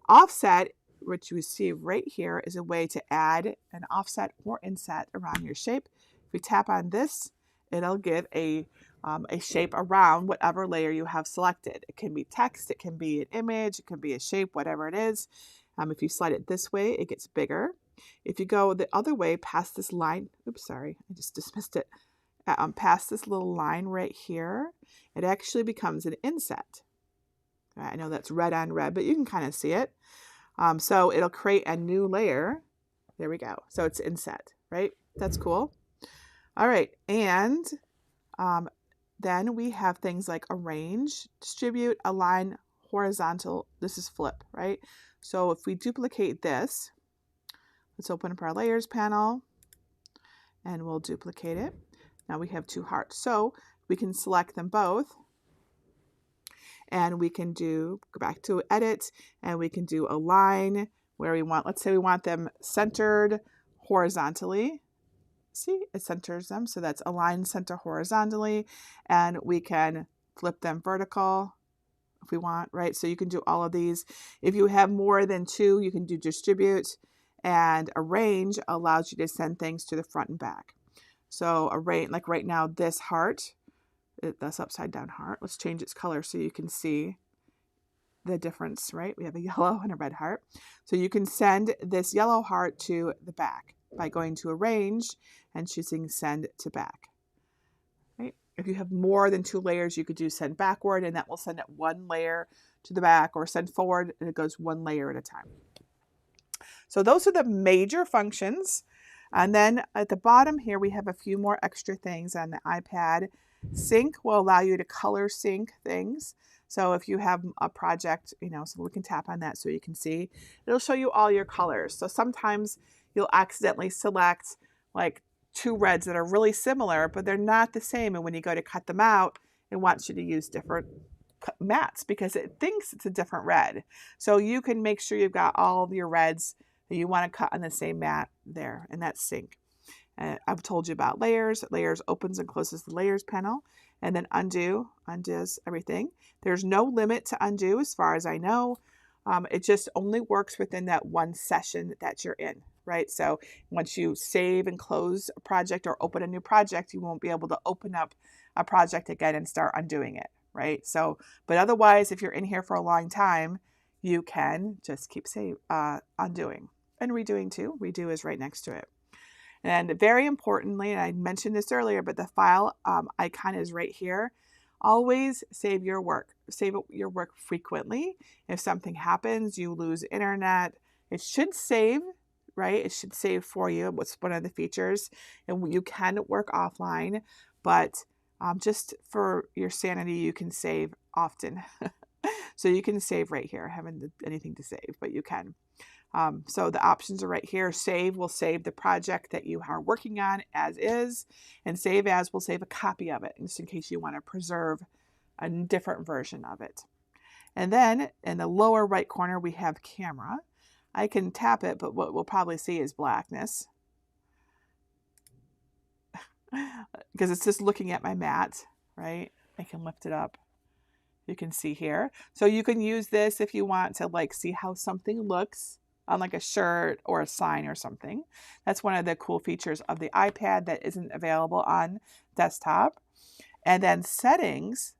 Offset, which you see right here, is a way to add an offset or inset around your shape. If we tap on this, it'll give a shape around whatever layer you have selected. It can be text, it can be an image, it can be a shape, whatever it is. If you slide it this way, it gets bigger. If you go the other way past this line, oops, sorry, I just dismissed it. Past this little line right here, it actually becomes an inset. I know that's red on red, but you can kind of see it. So it'll create a new layer. There we go. So it's inset, right? That's cool. All right, and then we have things like arrange, distribute, align, horizontal. This is flip, right? So if we duplicate this, let's open up our layers panel and we'll duplicate it. Now we have two hearts. So we can select them both and we can go back to edit and we can do align where we want, let's say we want them centered horizontally. See, it centers them. So that's align center horizontally, and we can flip them vertical if we want, right? So you can do all of these. If you have more than two, you can do distribute, and arrange allows you to send things to the front and back. So arrange, like right now, this heart, this upside down heart, let's change its color so you can see the difference, right? We have a yellow and a red heart. So you can send this yellow heart to the back by going to arrange and choosing send to back. Right? If you have more than two layers, you could do send backward and that will send it one layer to the back, or send forward and it goes one layer at a time. So those are the major functions. And then at the bottom here, we have a few more extra things on the iPad. Sync will allow you to color sync things. So if you have a project, so we can tap on that so you can see. It'll show you all your colors. So sometimes you'll accidentally select like two reds that are really similar, but they're not the same. And when you go to cut them out, it wants you to use different mats because it thinks it's a different red. So you can make sure you've got all of your reds that you want to cut on the same mat there, and that's sync. I've told you about layers. Layers opens and closes the layers panel, and then undo undoes everything. There's no limit to undo as far as I know. It just only works within that one session that you're in, right? So once you save and close a project or open a new project, you won't be able to open up a project again and start undoing it, right? So, but otherwise, if you're in here for a long time, you can just keep undoing and redoing too. Redo is right next to it. And very importantly, and I mentioned this earlier, but the file icon is right here. Always save your work. Save your work frequently. If something happens, you lose internet, it should save, right? It should save for you. What's one of the features. And you can work offline, but just for your sanity, you can save often. So you can save right here. I haven't anything to save, but you can. So the options are right here. Save will save the project that you are working on as is, and save as will save a copy of it, just in case you want to preserve a different version of it. And then in the lower right corner, we have camera. I can tap it, but what we'll probably see is blackness because it's just looking at my mat, right? I can lift it up. You can see here. So you can use this if you want to like see how something looks on like a shirt or a sign or something. That's one of the cool features of the iPad that isn't available on desktop. And then settings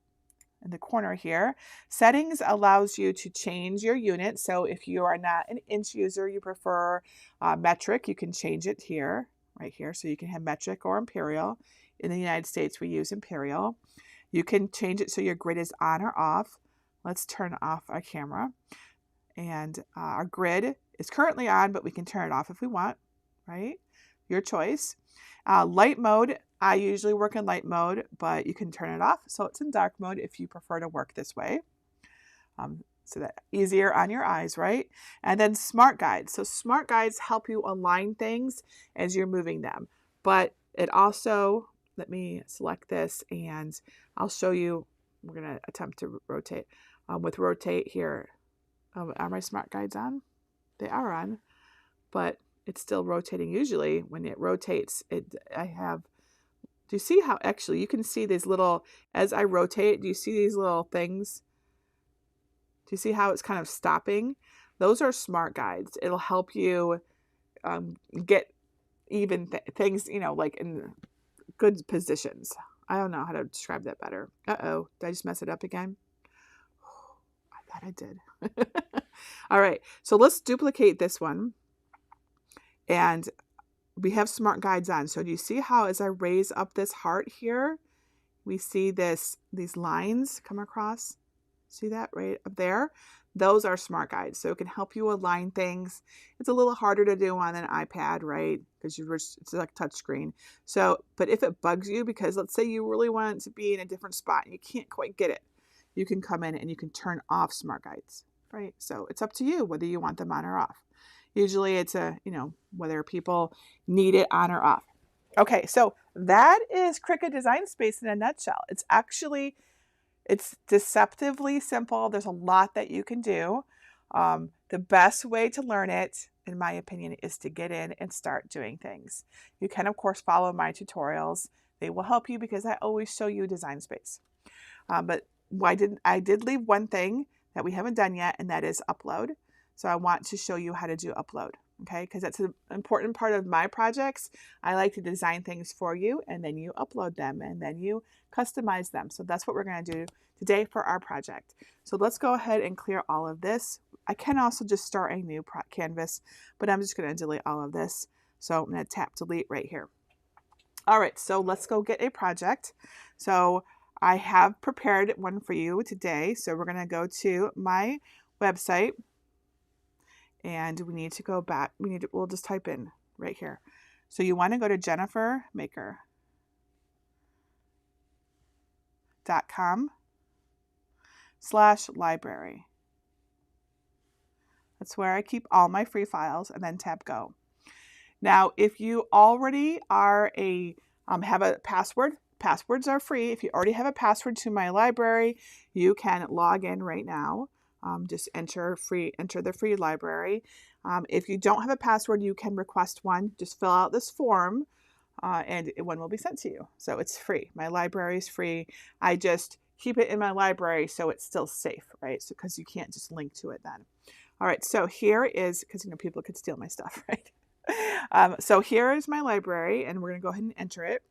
in the corner here, settings allows you to change your unit. So if you are not an inch user, you prefer metric, you can change it here, right here. So you can have metric or imperial. In the United States, we use imperial. You can change it so your grid is on or off. Let's turn off our camera. And our grid is currently on, but we can turn it off if we want, right? Your choice. Light mode, I usually work in light mode, but you can turn it off. So it's in dark mode if you prefer to work this way. So that easier on your eyes, right? And then smart guides. So smart guides help you align things as you're moving them. But it also, let me select this and I'll show you, we're going to attempt to rotate. With rotate here, are my smart guides on? They are on, but it's still rotating. Usually when it rotates, do you see how actually you can see these little, as I rotate, do you see these little things? Do you see how it's kind of stopping? Those are smart guides. It'll help you get even things, you know, like in good positions. I don't know how to describe that better. Uh-oh, did I just mess it up again? I thought I did. All right, so let's duplicate this one. And we have smart guides on. So do you see how as I raise up this heart here, we see these lines come across? See that right up there? Those are smart guides. So it can help you align things. It's a little harder to do on an iPad, right? Because it's like touch screen. So, but if it bugs you, because let's say you really want it to be in a different spot and you can't quite get it, you can come in and you can turn off smart guides, right? So it's up to you whether you want them on or off. Usually it's whether people need it on or off. Okay, so that is Cricut Design Space in a nutshell. It's deceptively simple. There's a lot that you can do. The best way to learn it, in my opinion, is to get in and start doing things. You can, of course, follow my tutorials. They will help you because I always show you Design Space. But I did leave one thing that we haven't done yet, and that is upload. So I want to show you how to do upload, okay? Because that's an important part of my projects. I like to design things for you, and then you upload them, and then you customize them. So that's what we're going to do today for our project. So let's go ahead and clear all of this. I can also just start a new canvas, but I'm just going to delete all of this. So I'm going to tap delete right here. All right, so let's go get a project. So I have prepared one for you today. So we're going to go to my website. And we need to go back. We'll just type in right here. So you want to go to jennifermaker.com/library. That's where I keep all my free files, and then tap go. Now, if you already are have a password, passwords are free. If you already have a password to my library, you can log in right now. Just enter the free library. If you don't have a password, you can request one. Just fill out this form and one will be sent to you. So it's free. My library is free. I just keep it in my library so it's still safe, right? So because you can't just link to it then. All right, so here is, because people could steal my stuff, right? So here is my library, and we're going to go ahead and enter it.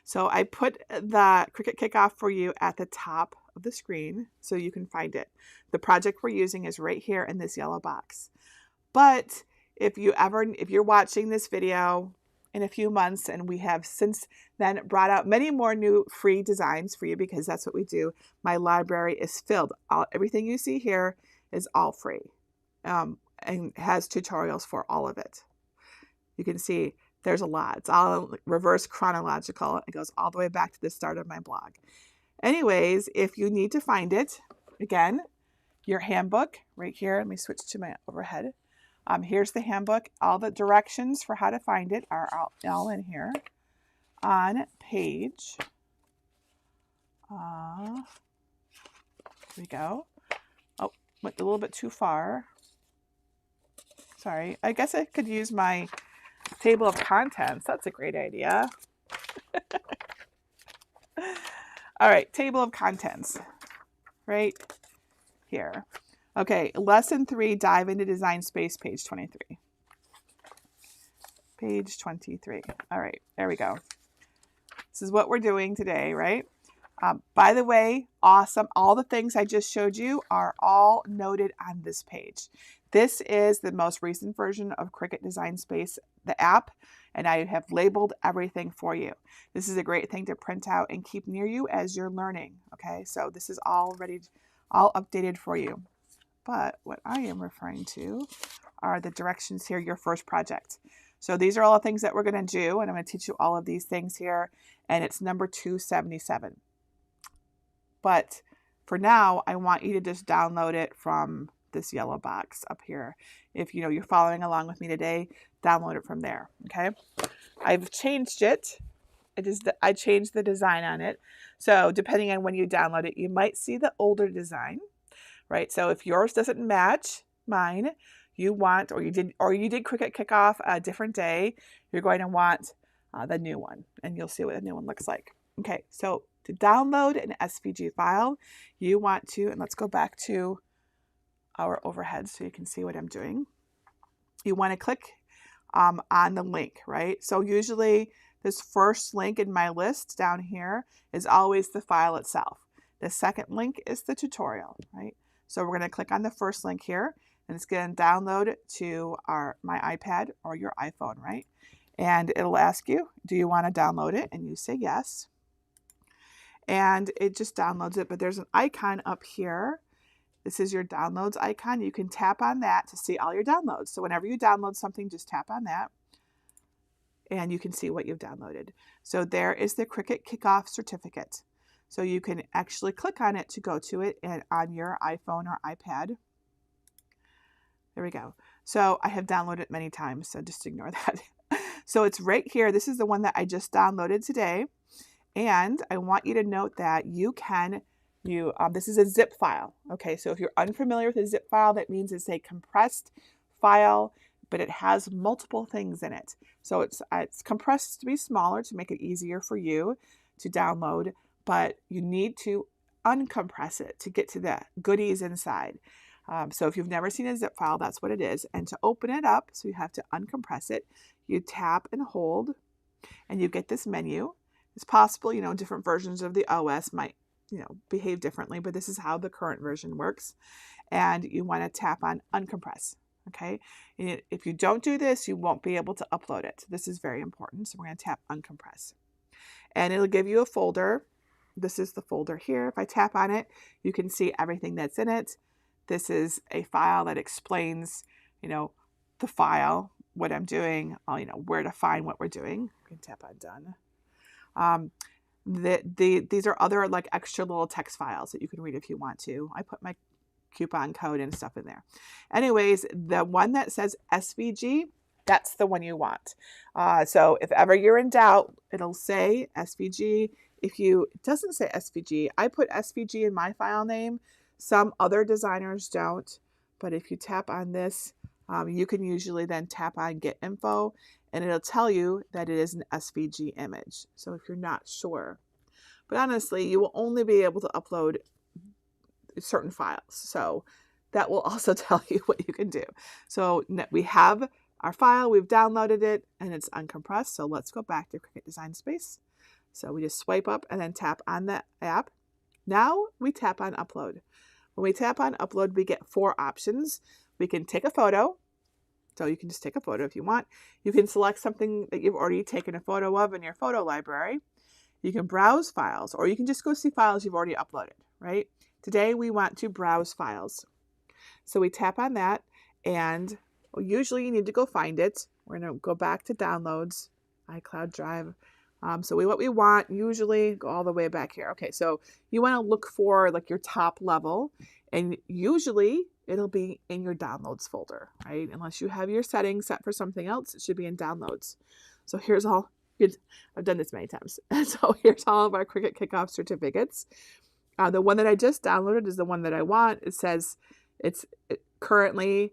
So I put the Cricut Kickoff for you at the top of the screen so you can find it. The project we're using is right here in this yellow box. But if you're watching this video in a few months, and we have since then brought out many more new free designs for you, because that's what we do. My library is filled. Everything you see here is all free and has tutorials for all of it. You can see there's a lot. It's all reverse chronological. It goes all the way back to the start of my blog. Anyways, if you need to find it, again, your handbook right here. Let me switch to my overhead. Here's the handbook. All the directions for how to find it are all in here on page. Here we go. Oh, went a little bit too far. Sorry. I guess I could use my table of contents. That's a great idea. All right, table of contents right here. Okay, lesson 3, dive into Design Space, page 23. Page 23. All right, there we go. This is what we're doing today, right? By the way, awesome. All the things I just showed you are all noted on this page. This is the most recent version of Cricut Design Space, the app, and I have labeled everything for you. This is a great thing to print out and keep near you as you're learning, okay? So this is all ready, all updated for you. But what I am referring to are the directions here, your first project. So these are all the things that we're going to do, and I'm going to teach you all of these things here, and it's number 277. But for now, I want you to just download it from this yellow box up here. If you're following along with me today, download it from there, okay? I've changed it. I changed the design on it. So depending on when you download it, you might see the older design, right? So if yours doesn't match mine, you want, or you did Cricut Kickoff a different day, you're going to want the new one, and you'll see what the new one looks like. Okay, so to download an SVG file, you want to, and let's go back to our overhead so you can see what I'm doing. You want to click on the link, right? So usually this first link in my list down here is always the file itself. The second link is the tutorial, right? So we're going to click on the first link here, and it's going to download to my iPad or your iPhone, right? And it'll ask you, do you want to download it? And you say yes. And it just downloads it, but there's an icon up here. This is your downloads icon. You can tap on that to see all your downloads. So whenever you download something, just tap on that, and you can see what you've downloaded. So there is the Cricut Kickoff certificate. So you can actually click on it to go to it on your iPhone or iPad. There we go. So I have downloaded it many times, so just ignore that. So it's right here. This is the one that I just downloaded today. And I want you to note that this is a zip file. Okay, so if you're unfamiliar with a zip file, that means it's a compressed file, but it has multiple things in it. So it's compressed to be smaller to make it easier for you to download, but you need to uncompress it to get to the goodies inside. So if you've never seen a zip file, that's what it is. And to open it up, so you have to uncompress it, you tap and hold, and you get this menu. It's possible, different versions of the OS might, behave differently, but this is how the current version works. And you want to tap on uncompress, okay? And if you don't do this, you won't be able to upload it. This is very important. So we're going to tap uncompress. And it'll give you a folder. This is the folder here. If I tap on it, you can see everything that's in it. This is a file that explains, the file, what I'm doing, where to find what we're doing. You can tap on done. These are other extra little text files that you can read if you want to. I put my coupon code and stuff in there. Anyways, the one that says SVG, that's the one you want. So if ever you're in doubt, it'll say SVG. If it doesn't say SVG, I put SVG in my file name. Some other designers don't, but if you tap on this, you can usually then tap on Get Info, and it'll tell you that it is an SVG image. So if you're not sure, but honestly, you will only be able to upload certain files. So that will also tell you what you can do. So we have our file, we've downloaded it, and it's uncompressed. So let's go back to Cricut Design Space. So we just swipe up and then tap on the app. Now we tap on Upload. When we tap on Upload, we get 4 options. We can take a photo. So you can just take a photo if you want. You can select something that you've already taken a photo of in your photo library. You can browse files, or you can just go see files you've already uploaded, right? Today we want to browse files. So we tap on that, and usually you need to go find it. We're going to go back to Downloads, iCloud Drive. What we want, usually go all the way back here. Okay, so you want to look for your top level, and usually it'll be in your downloads folder, right? Unless you have your settings set for something else, it should be in downloads. So here's all, I've done this many times. So here's all of our Cricut Kickoff certificates. The one that I just downloaded is the one that I want. It says it's currently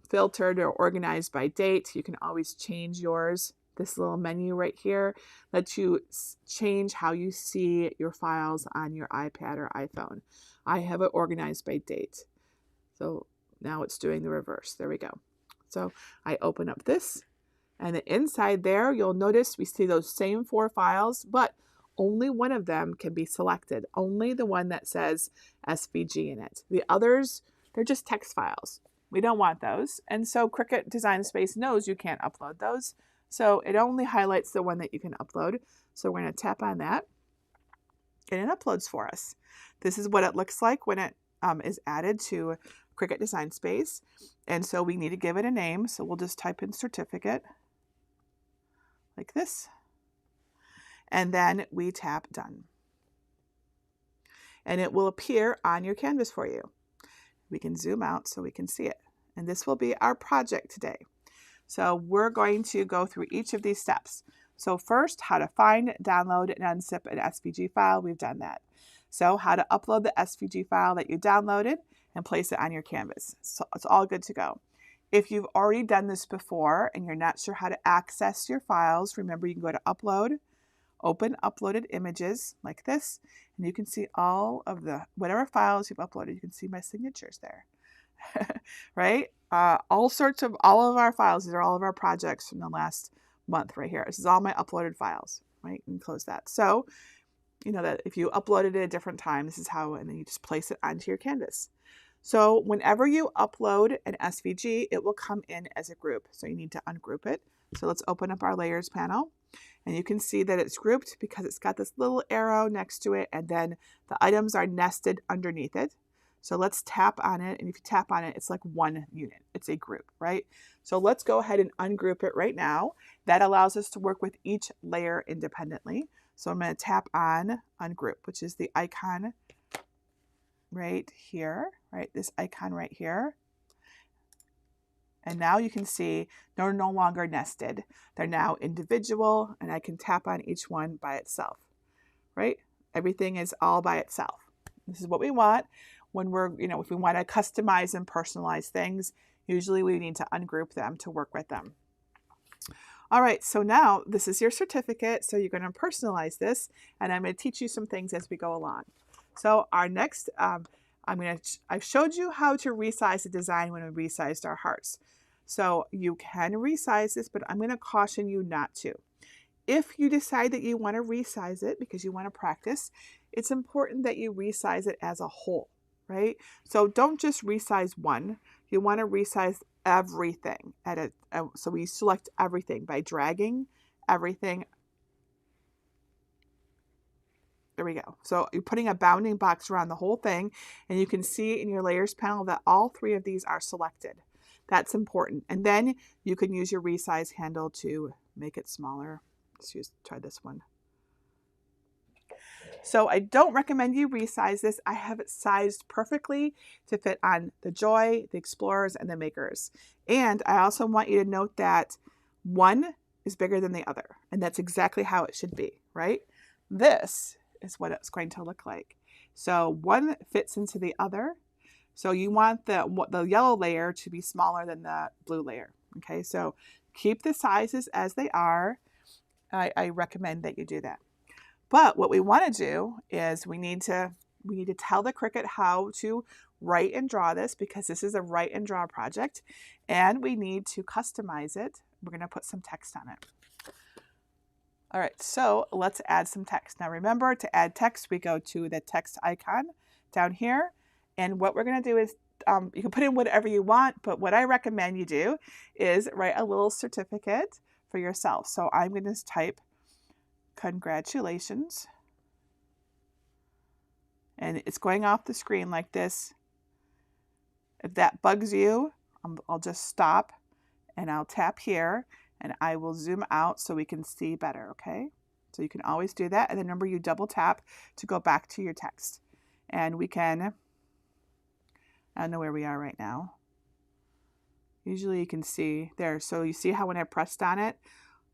filtered or organized by date. You can always change yours. This little menu right here lets you change how you see your files on your iPad or iPhone. I have it organized by date. So now it's doing the reverse. There we go. So I open up this, and the inside there, you'll notice we see those same 4 files, but only one of them can be selected. Only the one that says SVG in it. The others, they're just text files. We don't want those. And so Cricut Design Space knows you can't upload those. So it only highlights the one that you can upload. So we're going to tap on that, and it uploads for us. This is what it looks like when it is added to Cricut Design Space. And so we need to give it a name. So we'll just type in certificate like this. And then we tap done. And it will appear on your canvas for you. We can zoom out so we can see it. And this will be our project today. So we're going to go through each of these steps. So first, how to find, download, and unzip an SVG file. We've done that. So how to upload the SVG file that you downloaded and place it on your canvas. So it's all good to go. If you've already done this before and you're not sure how to access your files, remember you can go to Upload, open Uploaded Images like this, and you can see all of the whatever files you've uploaded. You can see my signatures there, right? All of our files. These are all of our projects from the last month right here. This is all my uploaded files, right? And close that. So you know that if you uploaded it at a different time, this is how, and then you just place it onto your canvas. So whenever you upload an SVG, it will come in as a group. So you need to ungroup it. So let's open up our layers panel, and you can see that it's grouped because it's got this little arrow next to it, and then the items are nested underneath it. So let's tap on it, and if you tap on it, it's like one unit. It's a group, right? So let's go ahead and ungroup it right now. That allows us to work with each layer independently. So I'm going to tap on ungroup, which is the icon right here, right? This icon right here. And now you can see they're no longer nested. They're now individual, and I can tap on each one by itself, right? Everything is all by itself. This is what we want when we're, if we want to customize and personalize things, usually we need to ungroup them to work with them. All right, so now this is your certificate. So you're going to personalize this, and I'm going to teach you some things as we go along. So our next, I've showed you how to resize the design when we resized our hearts. So you can resize this, but I'm going to caution you not to. If you decide that you want to resize it because you want to practice, it's important that you resize it as a whole, right? So don't just resize one. You want to resize everything so we select everything by dragging everything. There we go. So you're putting a bounding box around the whole thing, and you can see in your layers panel that all 3 of these are selected. That's important. And then you can use your resize handle to make it smaller. Let's try this one. So I don't recommend you resize this. I have it sized perfectly to fit on the Joy, the Explorers, and the Makers. And I also want you to note that one is bigger than the other, and that's exactly how it should be, right? This is what it's going to look like. So one fits into the other. So you want the yellow layer to be smaller than the blue layer. Okay, so keep the sizes as they are. I recommend that you do that. But what we want to do is we need to tell the Cricut how to write and draw this, because this is a write and draw project, and we need to customize it. We're going to put some text on it. All right, so let's add some text. Now remember, to add text, we go to the text icon down here. And what we're going to do is, you can put in whatever you want, but what I recommend you do is write a little certificate for yourself. So I'm going to type congratulations. And it's going off the screen like this. If that bugs you, I'll just stop and I'll tap here, and I will zoom out so we can see better, okay? So you can always do that. And then remember, you double tap to go back to your text. And we can, I don't know where we are right now. Usually you can see there. So you see how when I pressed on it,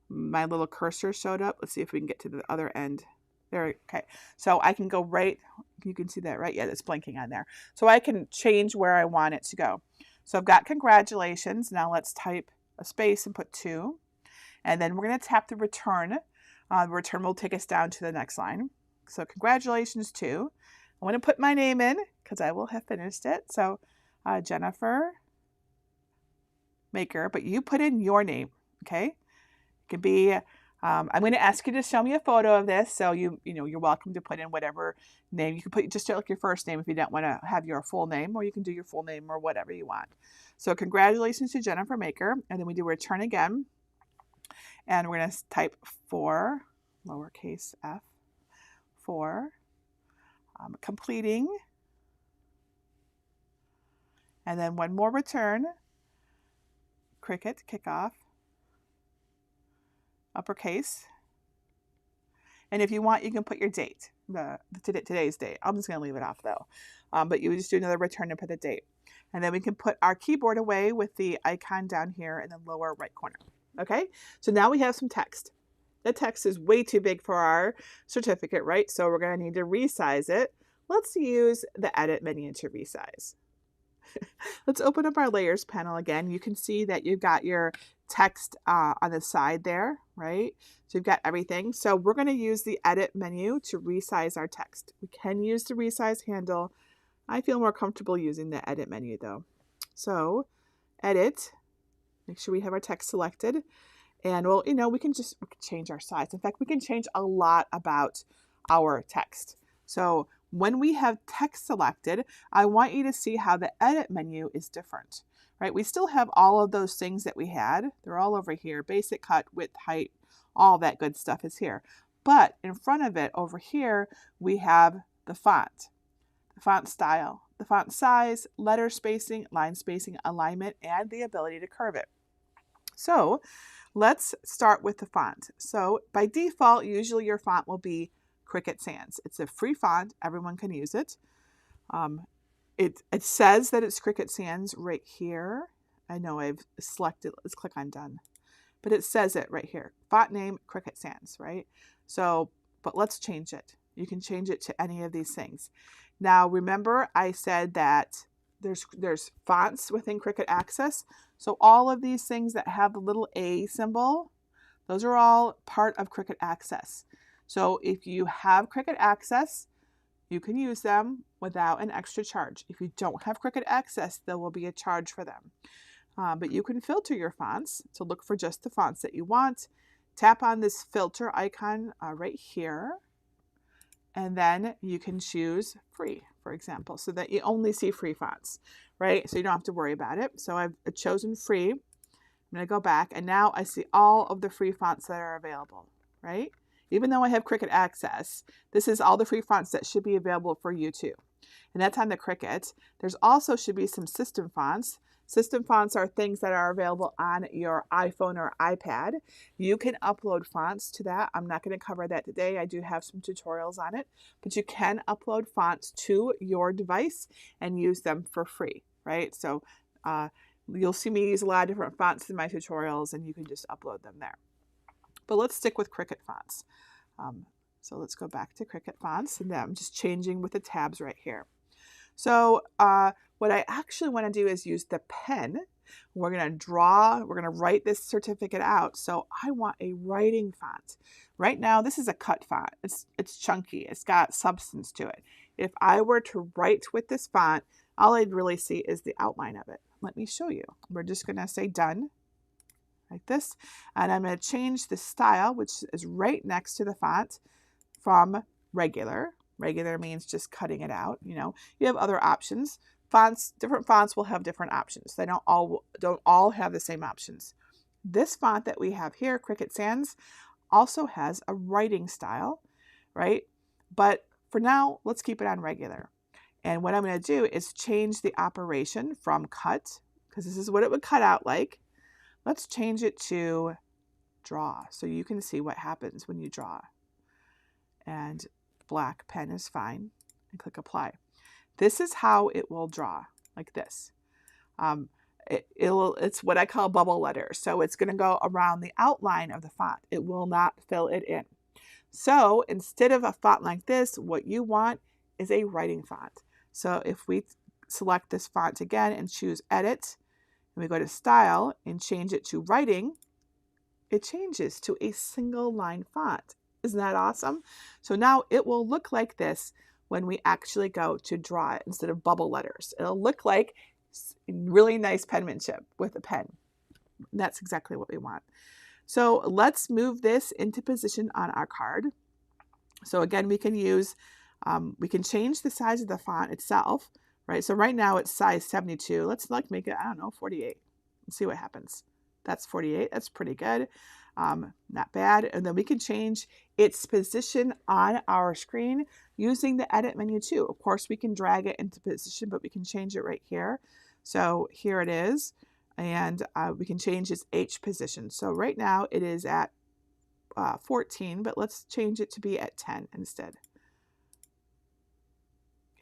my little cursor showed up. Let's see if we can get to the other end. There, okay. So I can go right, you can see that, right? Yeah, it's blinking on there. So I can change where I want it to go. So I've got congratulations. Now let's type a space and put 2. And then we're going to tap the return. The return will take us down to the next line. So congratulations 2. I want to put my name in because I will have finished it. So Jennifer Maker, but you put in your name, okay? It could be, I'm going to ask you to show me a photo of this, so you're welcome to put in whatever name. You can put just like your first name if you don't want to have your full name, or you can do your full name or whatever you want. So congratulations to Jennifer Maker, and then we do return again, and we're going to type 4, lowercase f, 4, completing, and then one more return, Cricut Kickoff, uppercase. And if you want, you can put your date, today's date. I'm just going to leave it off though. But you would just do another return and put the date. And then we can put our keyboard away with the icon down here in the lower right corner. Okay, so now we have some text. The text is way too big for our certificate, right? So we're going to need to resize it. Let's use the edit menu to resize. Let's open up our layers panel again. You can see that you've got your text on the side there, right? So you've got everything. So we're going to use the edit menu to resize our text. We can use the resize handle. I feel more comfortable using the edit menu though. So edit, make sure we have our text selected. And well, we can change our size. In fact, we can change a lot about our text. So when we have text selected, I want you to see how the edit menu is different, right? We still have all of those things that we had. They're all over here. Basic cut, width, height, all that good stuff is here. But in front of it over here, we have the font style, the font size, letter spacing, line spacing, alignment, and the ability to curve it. So let's start with the font. So by default, usually your font will be Cricut Sans. It's a free font. Everyone can use it. It says that it's Cricut Sans right here. I know I've selected. Let's click on Done. But it says it right here. Font name, Cricut Sans, right? So, but let's change it. You can change it to any of these things. Now, remember I said that there's fonts within Cricut Access. So all of these things that have the little A symbol, those are all part of Cricut Access. So if you have Cricut Access, you can use them without an extra charge. If you don't have Cricut Access, there will be a charge for them. But you can filter your fonts to look for just the fonts that you want. Tap on this filter icon right here, and then you can choose free, for example, so that you only see free fonts, right? So you don't have to worry about it. So I've chosen free. I'm going to go back, and now I see all of the free fonts that are available, right? Even though I have Cricut Access, this is all the free fonts that should be available for you too. And that's on the Cricut. There's also should be some system fonts. System fonts are things that are available on your iPhone or iPad. You can upload fonts to that. I'm not going to cover that today. I do have some tutorials on it, but you can upload fonts to your device and use them for free, right? So you'll see me use a lot of different fonts in my tutorials, and you can just upload them there. But let's stick with Cricut fonts. So let's go back to Cricut fonts, and I'm just changing with the tabs right here. So what I actually want to do is use the pen. We're going to write this certificate out. So I want a writing font. Right now, this is a cut font. It's chunky. It's got substance to it. If I were to write with this font, all I'd really see is the outline of it. Let me show you. We're just going to say done, like this. And I'm going to change the style, which is right next to the font, from regular. Regular means just cutting it out. You have other options. Different fonts will have different options. They don't all have the same options. This font that we have here, Cricut Sans, also has a writing style, right? But for now, let's keep it on regular. And what I'm going to do is change the operation from cut, because this is what it would cut out like. Let's change it to draw, so you can see what happens when you draw. And black pen is fine, and click apply. This is how it will draw, like this. It's what I call bubble letters. So it's going to go around the outline of the font. It will not fill it in. So instead of a font like this, what you want is a writing font. So if we select this font again and choose edit, and we go to style and change it to writing, it changes to a single line font. Isn't that awesome? So now it will look like this when we actually go to draw it instead of bubble letters. It'll look like really nice penmanship with a pen. And that's exactly what we want. So let's move this into position on our card. So again, we can use, we can change the size of the font itself, right? So right now it's size 72. Let's make it, I don't know, 48. Let's see what happens. That's 48. That's pretty good. Not bad. And then we can change its position on our screen using the edit menu too. Of course, we can drag it into position, but we can change it right here. So here it is. And we can change its H position. So right now it is at 14, but let's change it to be at 10 instead.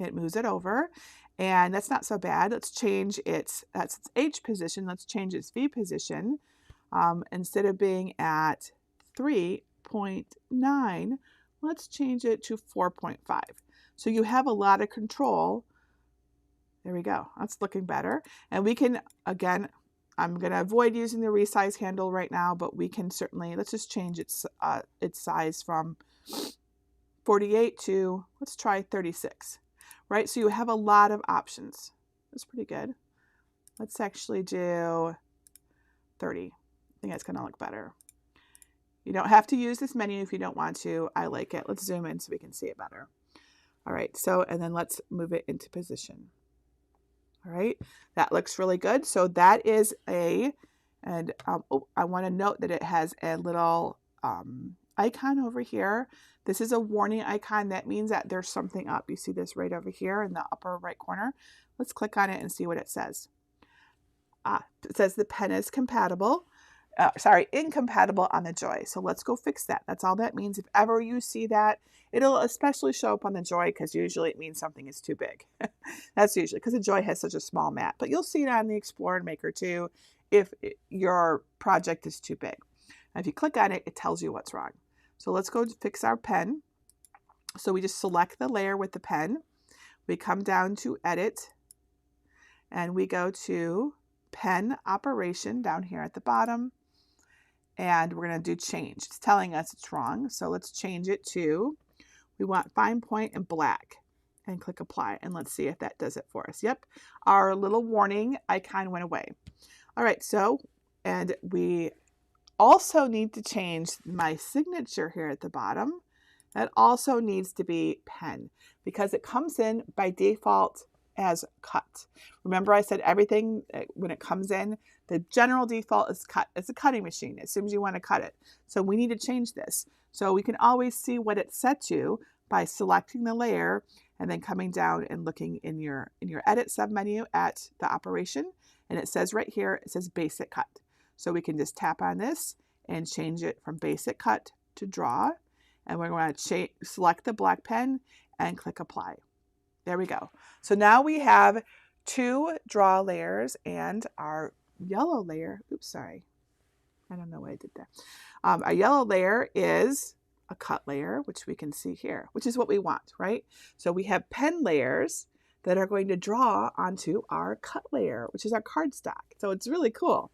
It moves it over, and that's not so bad. Let's change that's its H position. Let's change its V position. Instead of being at 3.9, let's change it to 4.5. So you have a lot of control. There we go. That's looking better. And we can, again, I'm going to avoid using the resize handle right now, but we can certainly, let's just change its size from 48 to, let's try 36, right? So you have a lot of options. That's pretty good. Let's actually do 30. I think that's going to look better. You don't have to use this menu if you don't want to. I like it. Let's zoom in so we can see it better. All right, so, and then let's move it into position. All right, that looks really good. So that is I want to note that it has a little icon over here. This is a warning icon. That means that there's something up. You see this right over here in the upper right corner. Let's click on it and see what it says. It says the pen is compatible. Incompatible on the Joy. So let's go fix that. That's all that means. If ever you see that, it'll especially show up on the Joy because usually it means something is too big. That's usually because the Joy has such a small mat. But you'll see it on the Explorer and Maker too if your project is too big. And if you click on it, it tells you what's wrong. So let's go fix our pen. So we just select the layer with the pen. We come down to Edit, and we go to Pen Operation down here at the bottom. And we're going to do change. It's telling us it's wrong. So let's change it to, we want fine point and black, and click apply. And let's see if that does it for us. Yep. Our little warning icon went away. All right. So, and we also need to change my signature here at the bottom. That also needs to be pen because it comes in by default as cut. Remember I said everything when it comes in, the general default is cut. It's a cutting machine as soon as you want to cut it. So we need to change this. So we can always see what it's set to by selecting the layer and then coming down and looking in your edit submenu at the operation. And it says right here, it says basic cut. So we can just tap on this and change it from basic cut to draw. And we're going to select the black pen and click apply. There we go. So now we have 2 draw layers and our yellow layer. Oops, sorry. I don't know why I did that. Our yellow layer is a cut layer, which we can see here, which is what we want, right? So we have pen layers that are going to draw onto our cut layer, which is our cardstock. So it's really cool.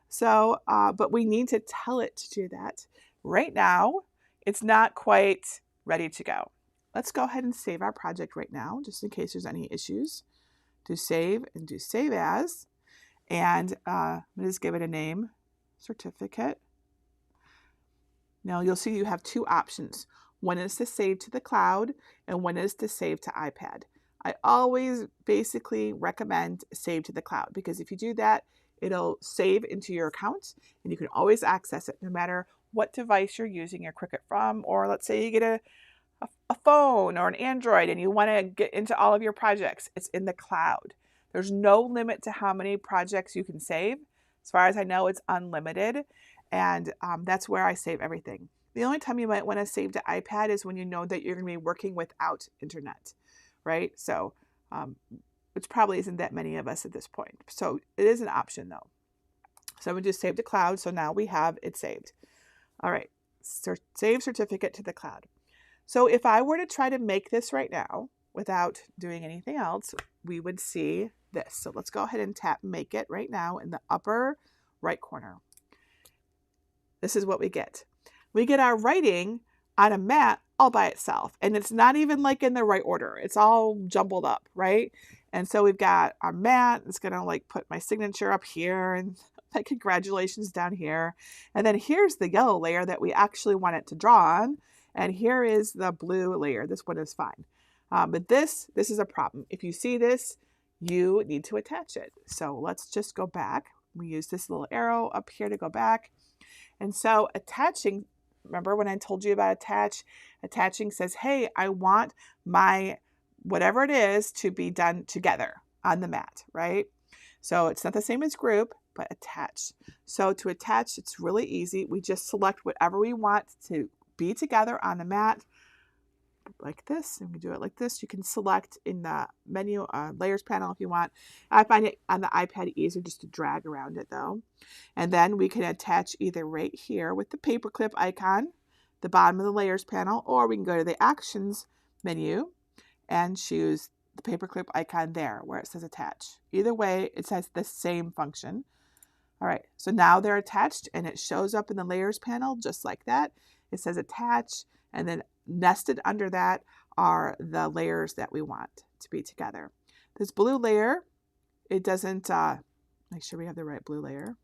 So, but we need to tell it to do that. Right now, it's not quite ready to go. Let's go ahead and save our project right now, just in case there's any issues. Do save and do save as. And I'm going to just give it a name, certificate. Now you'll see you have 2 options. One is to save to the cloud and one is to save to iPad. I always basically recommend save to the cloud because if you do that, it'll save into your account and you can always access it no matter what device you're using your Cricut from. Or let's say you get a phone or an Android and you want to get into all of your projects, it's in the cloud. There's no limit to how many projects you can save. As far as I know, it's unlimited. And that's where I save everything. The only time you might want to save to iPad is when you know that you're going to be working without internet, right? So, which probably isn't that many of us at this point. So it is an option though. So we just save to cloud. So now we have it saved. All right, save certificate to the cloud. So if I were to try to make this right now without doing anything else, we would see this. So let's go ahead and tap make it right now in the upper right corner. This is what we get. We get our writing on a mat all by itself. And it's not even like in the right order. It's all jumbled up, right? And so we've got our mat. It's going to like put my signature up here and my congratulations down here. And then here's the yellow layer that we actually want it to draw on. And here is the blue layer. This one is fine. But this is a problem. If you see this, you need to attach it. So let's just go back. We use this little arrow up here to go back. And so attaching, remember when I told you about attaching says, hey, I want my whatever it is to be done together on the mat, right? So it's not the same as group, but attach. So to attach, it's really easy. We just select whatever we want to be together on the mat like this, and we do it like this. You can select in the menu layers panel if you want. I find it on the iPad easier just to drag around it though. And then we can attach either right here with the paperclip icon, the bottom of the layers panel, or we can go to the actions menu and choose the paperclip icon there where it says attach. Either way, it says the same function. All right, so now they're attached and it shows up in the layers panel just like that. It says attach, and then nested under that are the layers that we want to be together. This blue layer, it doesn't, make sure we have the right blue layer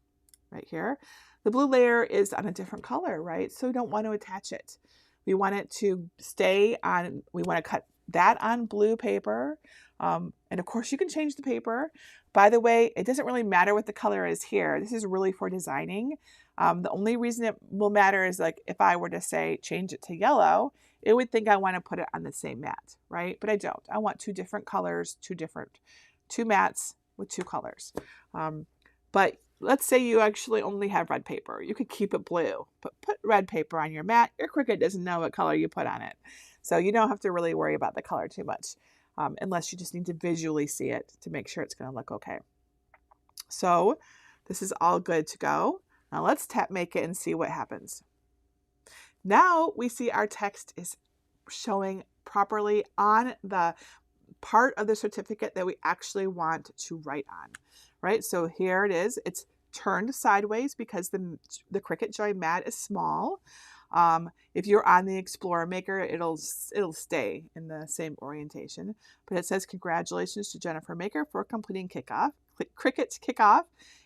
right here. The blue layer is on a different color, right? So we don't want to attach it. We want it to stay on, we want to cut that on blue paper. And of course you can change the paper. By the way, it doesn't really matter what the color is here. This is really for designing. The only reason it will matter is like if I were to say change it to yellow, it would think I want to put it on the same mat, right? But I don't. I want two different colors, two mats with two colors. But let's say you actually only have red paper. You could keep it blue, but put red paper on your mat. Your Cricut doesn't know what color you put on it. So you don't have to really worry about the color too much, unless you just need to visually see it to make sure it's going to look okay. So this is all good to go. Now let's tap make it and see what happens. Now we see our text is showing properly on the part of the certificate that we actually want to write on, right? So here it is. It's turned sideways because the Cricut Joy mat is small. If you're on the Explorer Maker, it'll stay in the same orientation. But it says, congratulations to Jennifer Maker for completing Kickoff, Cricut Kickoff.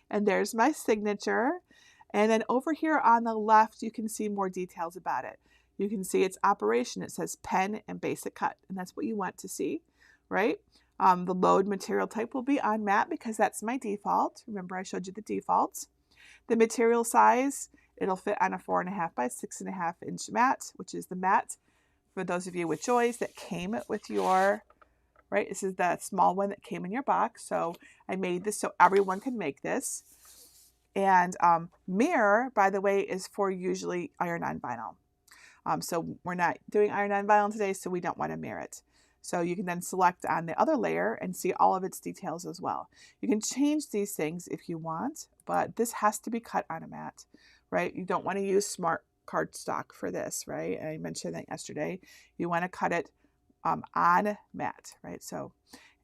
And there's my signature. And then over here on the left, you can see more details about it. You can see its operation. It says pen and basic cut, and that's what you want to see, right? The load material type will be on mat because that's my default. Remember, I showed you the defaults. The material size, it'll fit on a 4.5 by 6.5 inch mat, which is the mat for those of you with Joys that came with your, right? This is the small one that came in your box. So I made this so everyone can make this. And mirror, by the way, is for usually iron-on vinyl. So we're not doing iron-on vinyl today, so we don't want to mirror it. So you can then select on the other layer and see all of its details as well. You can change these things if you want, but this has to be cut on a mat, right? You don't want to use smart cardstock for this, right? I mentioned that yesterday. You want to cut it on mat, right? So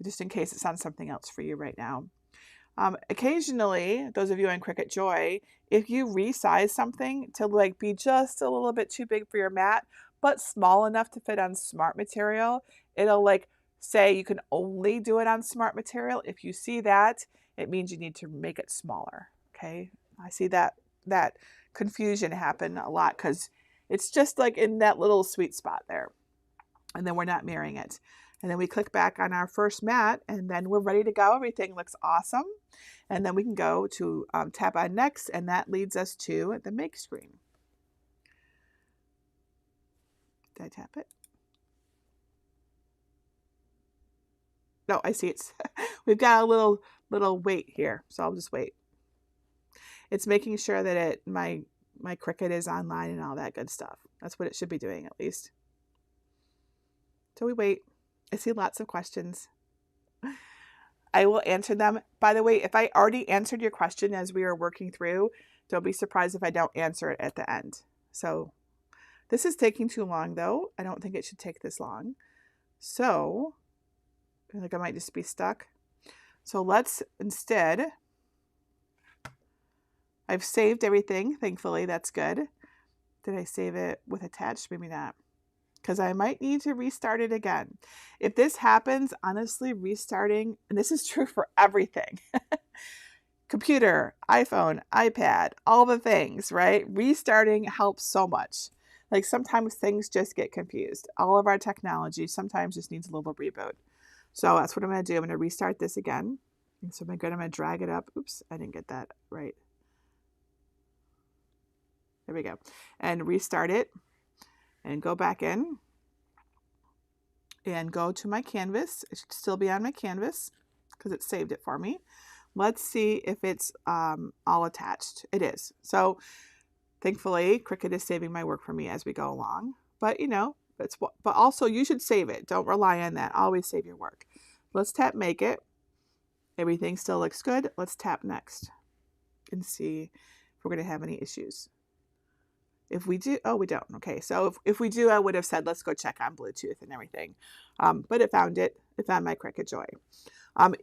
just in case it's on something else for you right now. Occasionally, those of you in Cricut Joy, if you resize something to like be just a little bit too big for your mat, but small enough to fit on smart material, it'll like say you can only do it on smart material. If you see that, it means you need to make it smaller. Okay. I see that confusion happen a lot because it's just like in that little sweet spot there. And then we're not mirroring it. And then we click back on our first mat and then we're ready to go. Everything looks awesome. And then we can go to tap on next, and that leads us to the make screen. Did I tap it? No, I see it's, we've got a little wait here. So I'll just wait. It's making sure that my Cricut is online and all that good stuff. That's what it should be doing at least. So we wait. I see lots of questions. I will answer them. By the way, if I already answered your question as we are working through, don't be surprised if I don't answer it at the end. So this is taking too long though. I don't think it should take this long. So I think I might just be stuck. So let's instead, I've saved everything. Thankfully, that's good. Did I save it with attached? Maybe not. because I might need to restart it again. If this happens, honestly, restarting, and this is true for everything, computer, iPhone, iPad, all the things, right? Restarting helps so much. Like sometimes things just get confused. All of our technology sometimes just needs a little reboot. So that's what I'm going to do. I'm going to restart this again. And so I'm going to drag it up. Oops, I didn't get that right. There we go. And restart it and go back in and go to my canvas. It should still be on my canvas because it saved it for me. Let's see if it's all attached. It is. So thankfully, Cricut is saving my work for me as we go along. But you know, but also you should save it. Don't rely on that. Always save your work. Let's tap Make It. Everything still looks good. Let's tap Next and see if we're going to have any issues. If we do, oh, we don't. Okay, so if we do, I would have said, let's go check on Bluetooth and everything. But it found my Cricut Joy.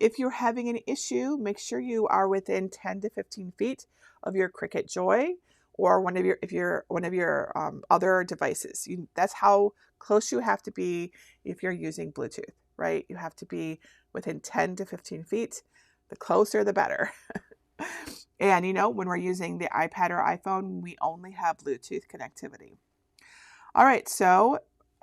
If you're having an issue, make sure you are within 10 to 15 feet of your Cricut Joy or one of your other devices. That's how close you have to be if you're using Bluetooth, right? You have to be within 10 to 15 feet. The closer, the better. And you know, when we're using the iPad or iPhone, we only have Bluetooth connectivity. All right, so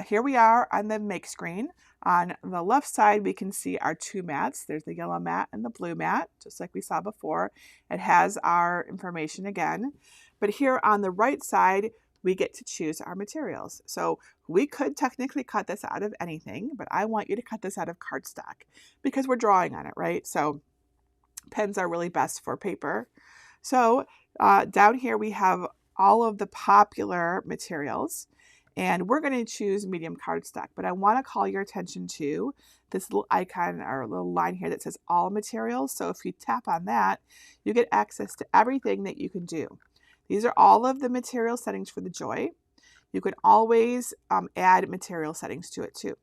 here we are on the Make screen. On the left side, we can see our two mats. There's the yellow mat and the blue mat, just like we saw before. It has our information again. But here on the right side, we get to choose our materials. So we could technically cut this out of anything, but I want you to cut this out of cardstock because we're drawing on it, right? So pens are really best for paper. So down here we have all of the popular materials, and we're going to choose medium cardstock, but I want to call your attention to this little icon or little line here that says all materials. So if you tap on that, you get access to everything that you can do. These are all of the material settings for the Joy. You can always add material settings to it too.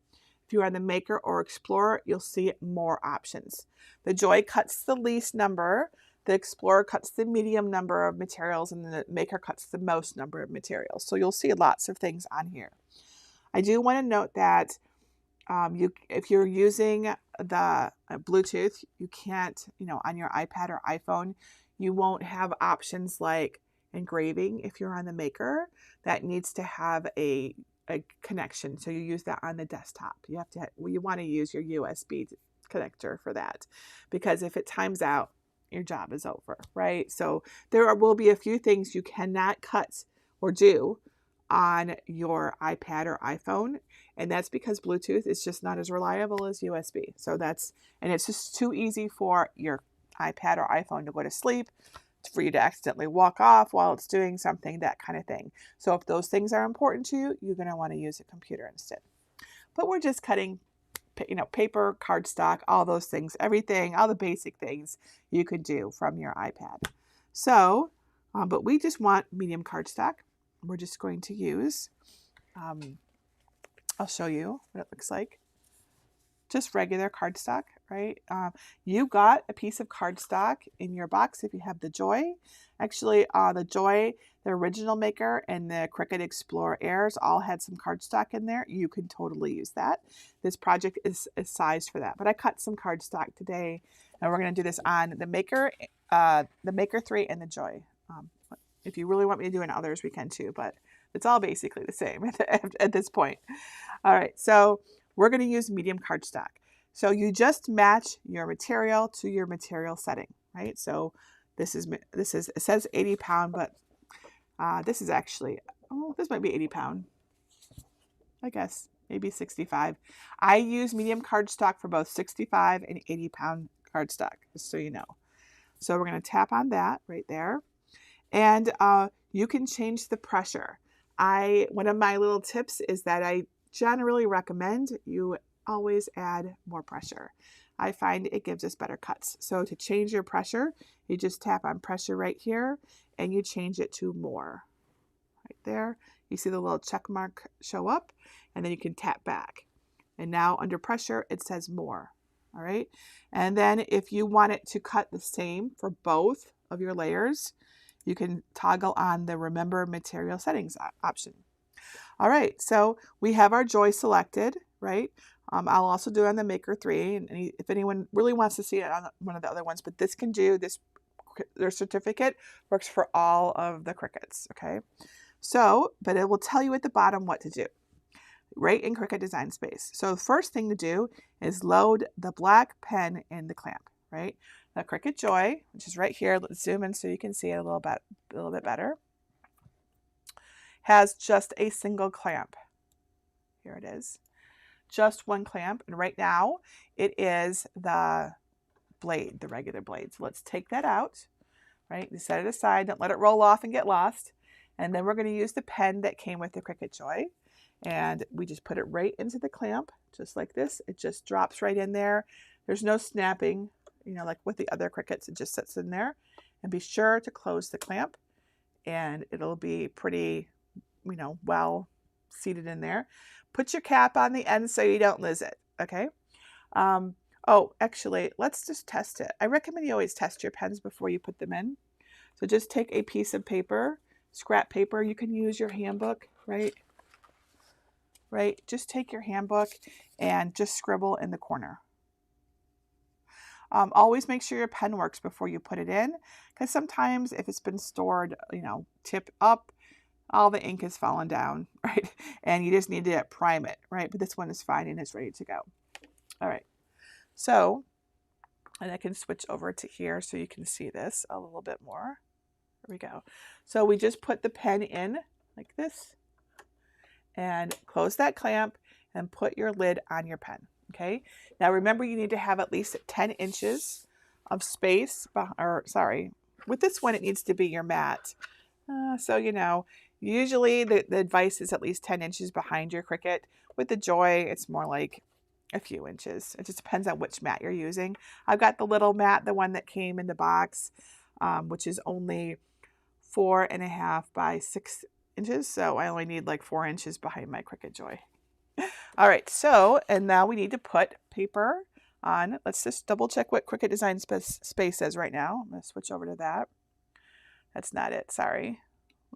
If you're on the Maker or Explorer, you'll see more options. The Joy cuts the least number, the Explorer cuts the medium number of materials, and the Maker cuts the most number of materials. So you'll see lots of things on here. I do want to note that if you're using the Bluetooth, you can't, on your iPad or iPhone, you won't have options like engraving. If you're on the Maker, that needs to have a connection. So you use that on the desktop. You want to use your USB connector for that, because if it times out, your job is over, right? So there will be a few things you cannot cut or do on your iPad or iPhone, and that's because Bluetooth is just not as reliable as USB. So and it's just too easy for your iPad or iPhone to go to sleep, for you to accidentally walk off while it's doing something, that kind of thing. So if those things are important to you, you're going to want to use a computer instead. But we're just cutting paper, cardstock, all those things, everything, all the basic things you could do from your iPad. So, but we just want medium cardstock. We're just going to use, I'll show you what it looks like. Just regular cardstock, right? You got a piece of cardstock in your box if you have the Joy. Actually, the Joy, the original Maker, and the Cricut Explorer Airs all had some cardstock in there. You can totally use that. This project is sized for that. But I cut some cardstock today, and we're going to do this on the Maker 3 and the Joy. If you really want me to do in others, we can too, but it's all basically the same at this point. All right, so we're going to use medium cardstock. So you just match your material to your material setting, right? So it says 80 pound, but this is actually, this might be 80 pound. I guess maybe 65. I use medium cardstock for both 65 and 80 pound cardstock, just so you know. So we're going to tap on that right there. And you can change the pressure. One of my little tips is that I generally recommend you always add more pressure. I find it gives us better cuts. So to change your pressure, you just tap on pressure right here and you change it to more. Right there, you see the little check mark show up, and then you can tap back. And now under pressure, it says more. All right. And then if you want it to cut the same for both of your layers, you can toggle on the Remember Material Settings option. All right, so we have our Joy selected, right? I'll also do it on the Maker 3, and if anyone really wants to see it on one of the other ones, but this can do this, their certificate works for all of the Cricuts, okay? So, but it will tell you at the bottom what to do, right in Cricut Design Space. So the first thing to do is load the black pen in the clamp, right? The Cricut Joy, which is right here. Let's zoom in so you can see it a little bit better. Has just a single clamp. Here it is. Just one clamp. And right now it is the blade, the regular blade. So let's take that out, right? You set it aside. Don't let it roll off and get lost. And then we're going to use the pen that came with the Cricut Joy. And we just put it right into the clamp, just like this. It just drops right in there. There's no snapping, you know, like with the other Cricuts. It just sits in there. And be sure to close the clamp, and it'll be pretty, you know, well seated in there. Put your cap on the end so you don't lose it, okay? Oh, actually, let's just test it. I recommend you always test your pens before you put them in. So just take a piece of paper, scrap paper. You can use your handbook, right? Right? Just take your handbook and just scribble in the corner. Always make sure your pen works before you put it in, because sometimes if it's been stored, you know, tip up, all the ink has fallen down, right? And you just need to prime it, right? But this one is fine and it's ready to go. All right. So, and I can switch over to here so you can see this a little bit more. There we go. So we just put the pen in like this and close that clamp and put your lid on your pen. Okay. Now remember, you need to have at least 10 inches of space, or sorry, with this one, it needs to be your mat. So, you know, usually the advice is at least 10 inches behind your Cricut. With the Joy, it's more like a few inches. It just depends on which mat you're using. I've got the little mat, the one that came in the box, which is only 4.5 by 6 inches. So I only need like 4 inches behind my Cricut Joy. All right, so, and now we need to put paper on. Let's just double check what Cricut Design Space says right now. I'm going to switch over to that. That's not it, sorry.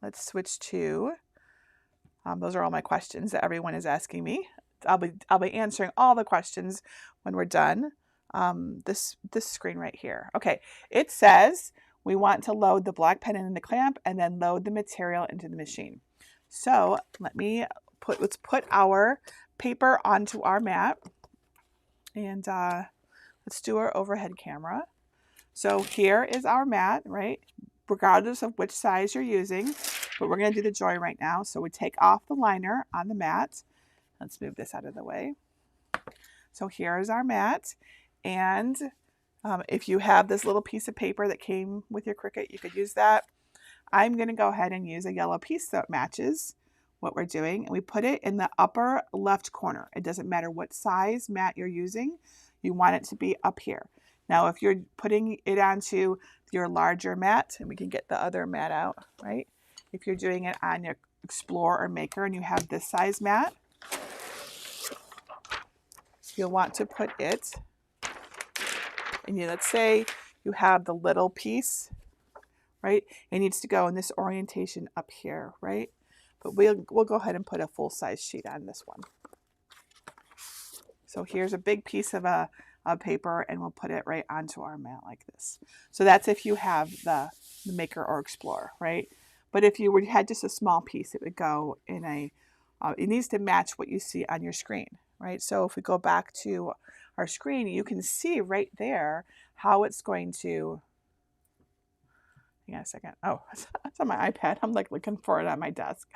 Let's switch to, those are all my questions that everyone is asking me. I'll be answering all the questions when we're done. This screen right here. Okay, it says we want to load the black pen in the clamp and then load the material into the machine. So let's put our paper onto our mat, and let's do our overhead camera. So here is our mat, right? Regardless of which size you're using, but we're going to do the Joy right now. So we take off the liner on the mat. Let's move this out of the way. So here is our mat, and if you have this little piece of paper that came with your Cricut, you could use that. I'm going to go ahead and use a yellow piece that matches what we're doing, and we put it in the upper left corner. It doesn't matter what size mat you're using, you want it to be up here. Now if you're putting it onto your larger mat, and we can get the other mat out, right? If you're doing it on your Explorer or Maker and you have this size mat, you'll want to put it, and let's say you have the little piece, right? It needs to go in this orientation up here, right? But we'll go ahead and put a full-size sheet on this one. So here's a big piece of paper, and we'll put it right onto our mat like this. So that's if you have the Maker or Explorer, right? But if you had just a small piece, it would go in it needs to match what you see on your screen, right? So if we go back to our screen, you can see right there how it's going to, hang on a second. Oh, it's on my iPad. I'm like looking for it on my desk.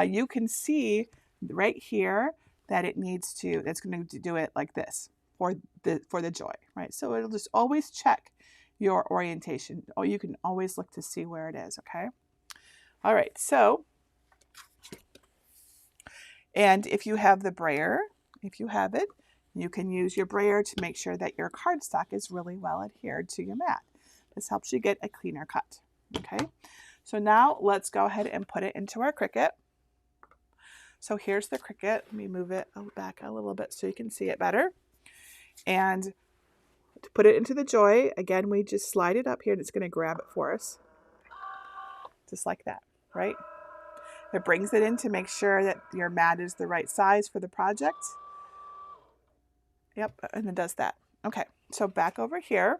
You can see right here that it's going to do it like this for the Joy, right? So it'll just always check your orientation. Oh, you can always look to see where it is, okay? All right, so, and if you have the brayer, if you have it, you can use your brayer to make sure that your cardstock is really well adhered to your mat. This helps you get a cleaner cut, okay? So now let's go ahead and put it into our Cricut. So here's the Cricut. Let me move it back a little bit so you can see it better. And to put it into the Joy, again, we just slide it up here and it's going to grab it for us. Just like that, right? It brings it in to make sure that your mat is the right size for the project. Yep, and it does that. Okay, so back over here.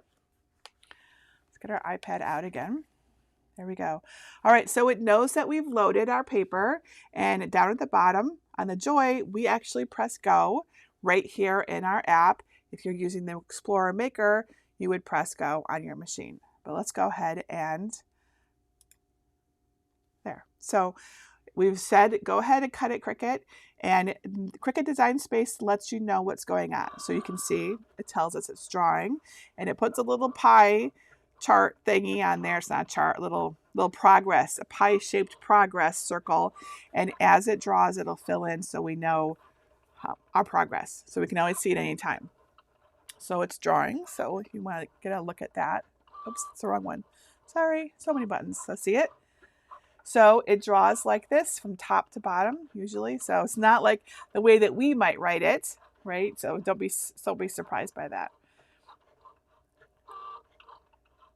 Let's get our iPad out again. There we go. All right, so it knows that we've loaded our paper, and down at the bottom on the Joy, we actually press go right here in our app. If you're using the Explorer Maker, you would press go on your machine. But let's go ahead and there. So we've said go ahead and cut it, Cricut, and Cricut Design Space lets you know what's going on. So you can see it tells us it's drawing, and it puts a little pie chart thingy on there. It's not a chart, little progress, a pie-shaped progress circle, and as it draws, it'll fill in so we know our progress. So we can always see it any time. So it's drawing. So if you want to get a look at that, oops, it's the wrong one. Sorry, so many buttons. Let's see it. So it draws like this from top to bottom usually. So it's not like the way that we might write it, right? So don't be surprised by that.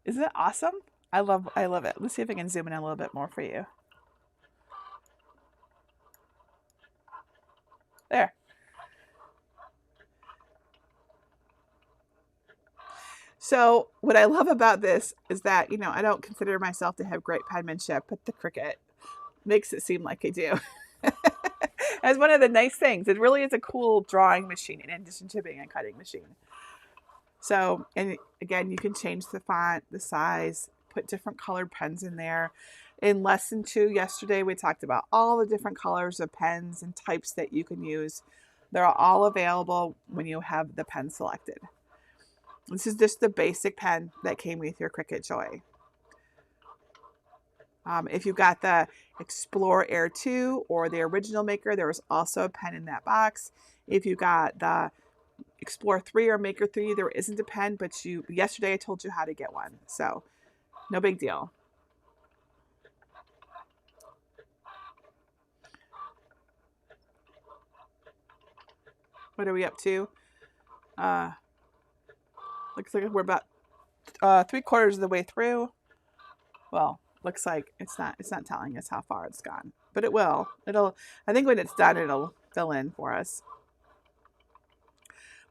Isn't it awesome? I love it. Let's see if I can zoom in a little bit more for you. There. So what I love about this is that, you know, I don't consider myself to have great penmanship, but the Cricut makes it seem like I do. That's one of the nice things. It really is a cool drawing machine in addition to being a cutting machine. So, and again, you can change the font, the size, put different colored pens in there. In lesson 2 yesterday, we talked about all the different colors of pens and types that you can use. They're all available when you have the pen selected. This is just the basic pen that came with your Cricut Joy. If you got the Explorer Air 2 or the original Maker, there was also a pen in that box. If you got the Explorer 3 or Maker 3, there isn't a pen, but yesterday I told you how to get one. So no big deal. What are we up to? Looks like we're about 3/4 of the way through. Well, looks like it's not telling us how far it's gone, but it will. I think when it's done, it'll fill in for us.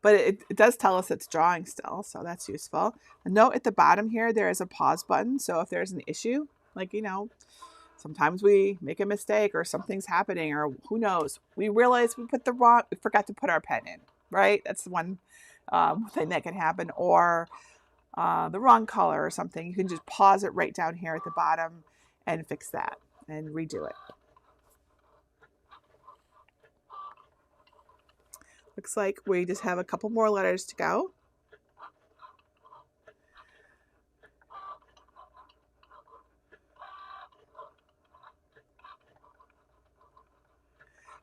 But it does tell us it's drawing still, so that's useful. A note at the bottom here, there is a pause button. So if there's an issue, like, you know, sometimes we make a mistake or something's happening or who knows, we realize we forgot to put our pen in, right? That's the one thing that can happen, or the wrong color or something. You can just pause it right down here at the bottom and fix that and redo it. Looks like we just have a couple more letters to go.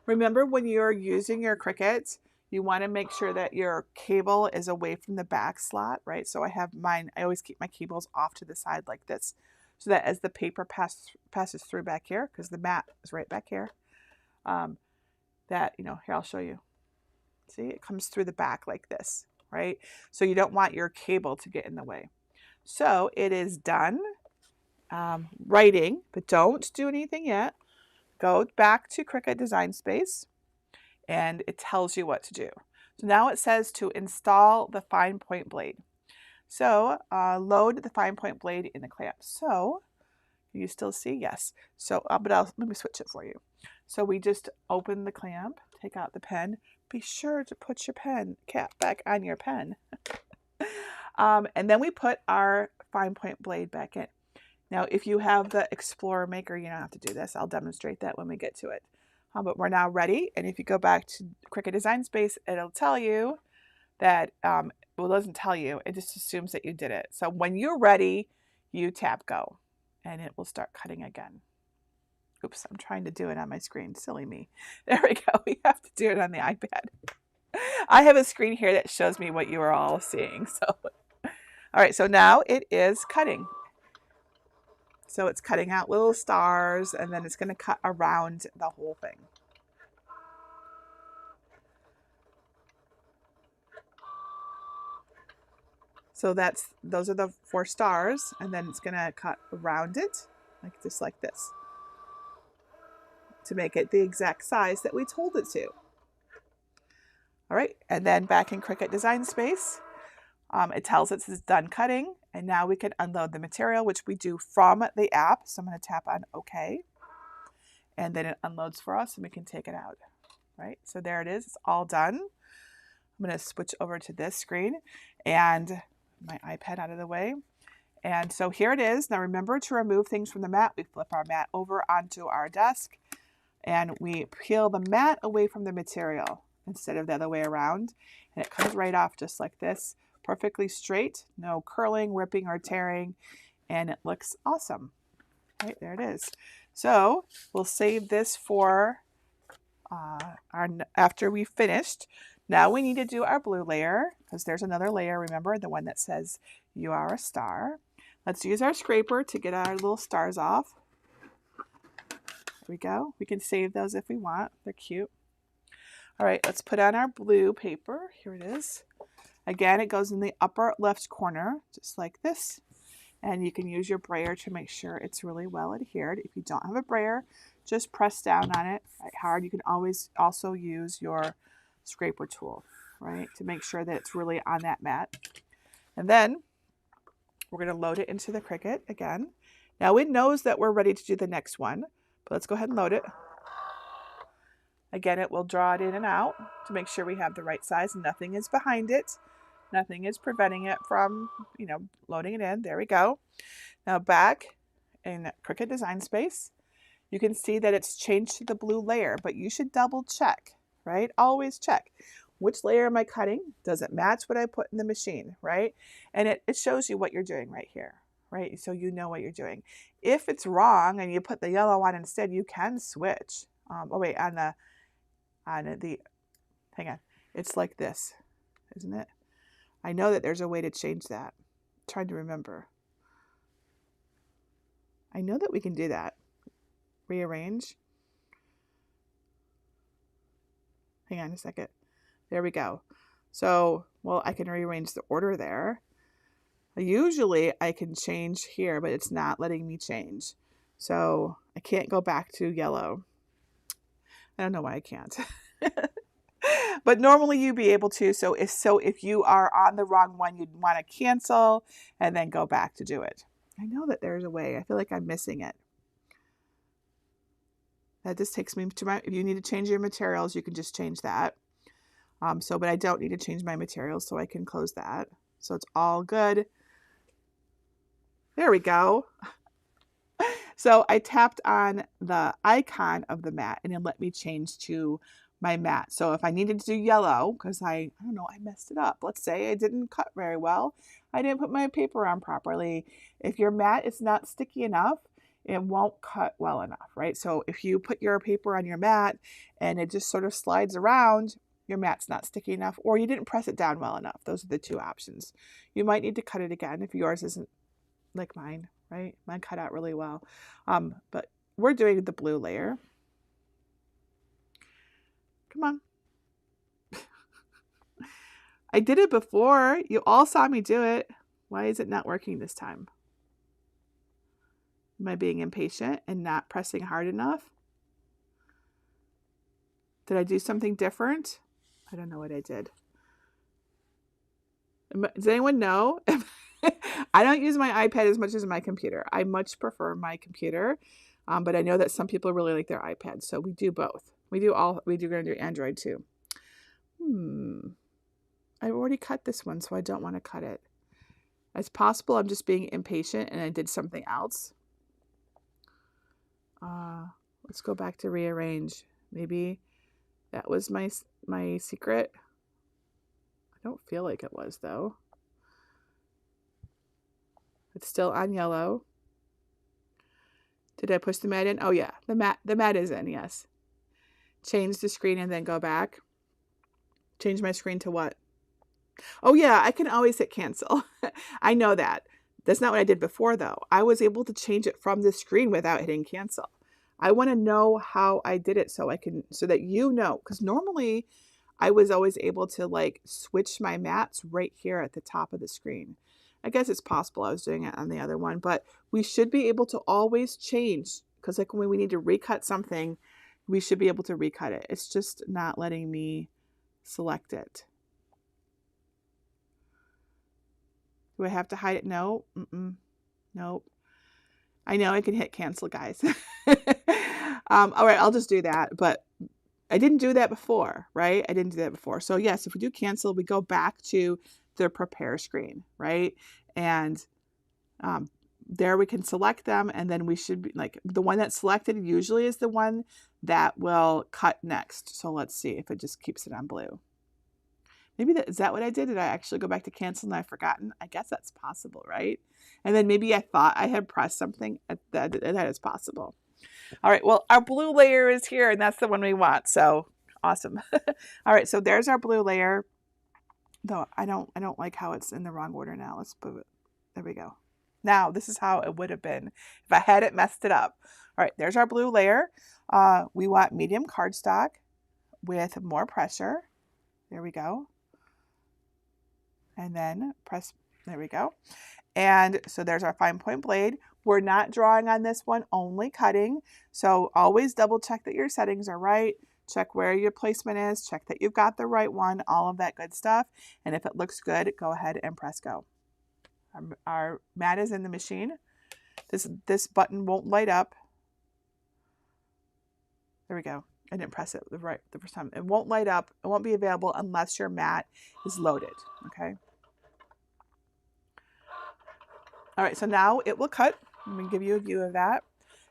Remember, when you're using your Cricut, you want to make sure that your cable is away from the back slot, right? So I have mine, I always keep my cables off to the side like this, so that as the paper passes through back here, because the mat is right back here, that, you know, here, I'll show you. See, it comes through the back like this, right? So you don't want your cable to get in the way. So it is done writing, but don't do anything yet. Go back to Cricut Design Space, and it tells you what to do. So now it says to install the fine point blade. So load the fine point blade in the clamp. So you still see? Yes. So, but let me switch it for you. So we just open the clamp, take out the pen. Be sure to put your pen cap back on your pen. And then we put our fine point blade back in. Now, if you have the Explorer Maker, you don't have to do this. I'll demonstrate that when we get to it. But we're now ready. And if you go back to Cricut Design Space, it'll tell you that, well, it doesn't tell you. It just assumes that you did it. So when you're ready, you tap go, and it will start cutting again. Oops, I'm trying to do it on my screen. Silly me. There we go. We have to do it on the iPad. I have a screen here that shows me what you are all seeing. So, all right, so now it is cutting. So it's cutting out little stars, and then it's going to cut around the whole thing. So those are the 4 stars, and then it's going to cut around it, like just like this. to make it the exact size that we told it to. All right, and then back in Cricut Design Space, it tells us it's done cutting, and now we can unload the material, which we do from the app. So I'm going to tap on OK, and then it unloads for us and we can take it out. Right, so there it is, it's all done. I'm going to switch over to this screen and my iPad out of the way. And so here it is. Now remember to remove things from the mat. We flip our mat over onto our desk and we peel the mat away from the material instead of the other way around. And it comes right off just like this, perfectly straight, no curling, ripping, or tearing, and it looks awesome. Right, there it is. So we'll save this for after we finished. Now we need to do our blue layer because there's another layer, remember, the one that says you are a star. Let's use our scraper to get our little stars off. There we go. We can save those if we want. They're cute. All right, let's put on our blue paper. Here it is. Again, it goes in the upper left corner, just like this. And you can use your brayer to make sure it's really well adhered. If you don't have a brayer, just press down on it right hard. You can always also use your scraper tool, right, to make sure that it's really on that mat. And then we're going to load it into the Cricut again. Now it knows that we're ready to do the next one, but let's go ahead and load it. Again, it will draw it in and out to make sure we have the right size and nothing is behind it. Nothing is preventing it from, loading it in. There we go. Now back in Cricut Design Space, you can see that it's changed to the blue layer, but you should double check, right? Always check. Which layer am I cutting? Does it match what I put in the machine, right? And it shows you what you're doing right here, right? So you know what you're doing. If it's wrong and you put the yellow on instead, you can switch. Hang on. It's like this, isn't it? I know that there's a way to change that. I'm trying to remember. I know that we can do that. Rearrange. Hang on a second. There we go. So, well, I can rearrange the order there. Usually I can change here, but it's not letting me change. So I can't go back to yellow. I don't know why I can't. But normally you'd be able to. So if you are on the wrong one, you'd want to cancel and then go back to do it. I know that there's a way. I feel like I'm missing it. That just takes me to if you need to change your materials, you can just change that. But I don't need to change my materials, so I can close that. So it's all good. There we go. So I tapped on the icon of the mat and it let me change to my mat. So if I needed to do yellow, because I don't know, I messed it up. Let's say I didn't cut very well. I didn't put my paper on properly. If your mat is not sticky enough, it won't cut well enough, right? So if you put your paper on your mat and it just sort of slides around, your mat's not sticky enough, or you didn't press it down well enough. Those are the two options. You might need to cut it again if yours isn't like mine, right? Mine cut out really well. But we're doing the blue layer. Come on. I did it before. You all saw me do it. Why is it not working this time? Am I being impatient and not pressing hard enough? Did I do something different? I don't know what I did. Does anyone know? I don't use my iPad as much as my computer. I much prefer my computer, but I know that some people really like their iPad, so we do both. We're going to do Android too. I've already cut this one, so I don't want to cut it. It's possible I'm just being impatient and I did something else. Let's go back to rearrange. Maybe that was my secret. I don't feel like it was though. It's still on yellow. Did I push the mat in? Oh yeah, the mat is in, yes. Change the screen and then go back. Change my screen to what? Oh yeah, I can always hit cancel. I know that. That's not what I did before though. I was able to change it from the screen without hitting cancel. I want to know how I did it so that you know, because normally I was always able to like switch my mats right here at the top of the screen. I guess it's possible I was doing it on the other one, but we should be able to always change, because like when we need to recut something, we should be able to recut it. It's just not letting me select it. Do I have to hide it? No. Nope. I know I can hit cancel, guys. All right, I'll just do that. But I didn't do that before, right? I didn't do that before. So yes, if we do cancel, we go back to the prepare screen, right? And there we can select them, and then we should be like the one that's selected usually is the one that will cut next. So let's see if it just keeps it on blue. Maybe is that what I did? Did I actually go back to cancel and I've forgotten? I guess that's possible, right? And then maybe I thought I had pressed something. That is possible. All right, well, our blue layer is here, and that's the one we want. So awesome. All right, so there's our blue layer. Though I don't like how it's in the wrong order now. Let's move it. There we go. Now this is how it would have been if I hadn't messed it up. All right, there's our blue layer. We want medium cardstock with more pressure. There we go. And then press, there we go. And so there's our fine point blade. We're not drawing on this one, only cutting. So always double check that your settings are right. Check where your placement is. Check that you've got the right one, all of that good stuff. And if it looks good, go ahead and press go. Our mat is in the machine. This button won't light up. There we go. I didn't press it the first time. It won't light up. It won't be available unless your mat is loaded. Okay. All right, so now it will cut. Let me give you a view of that.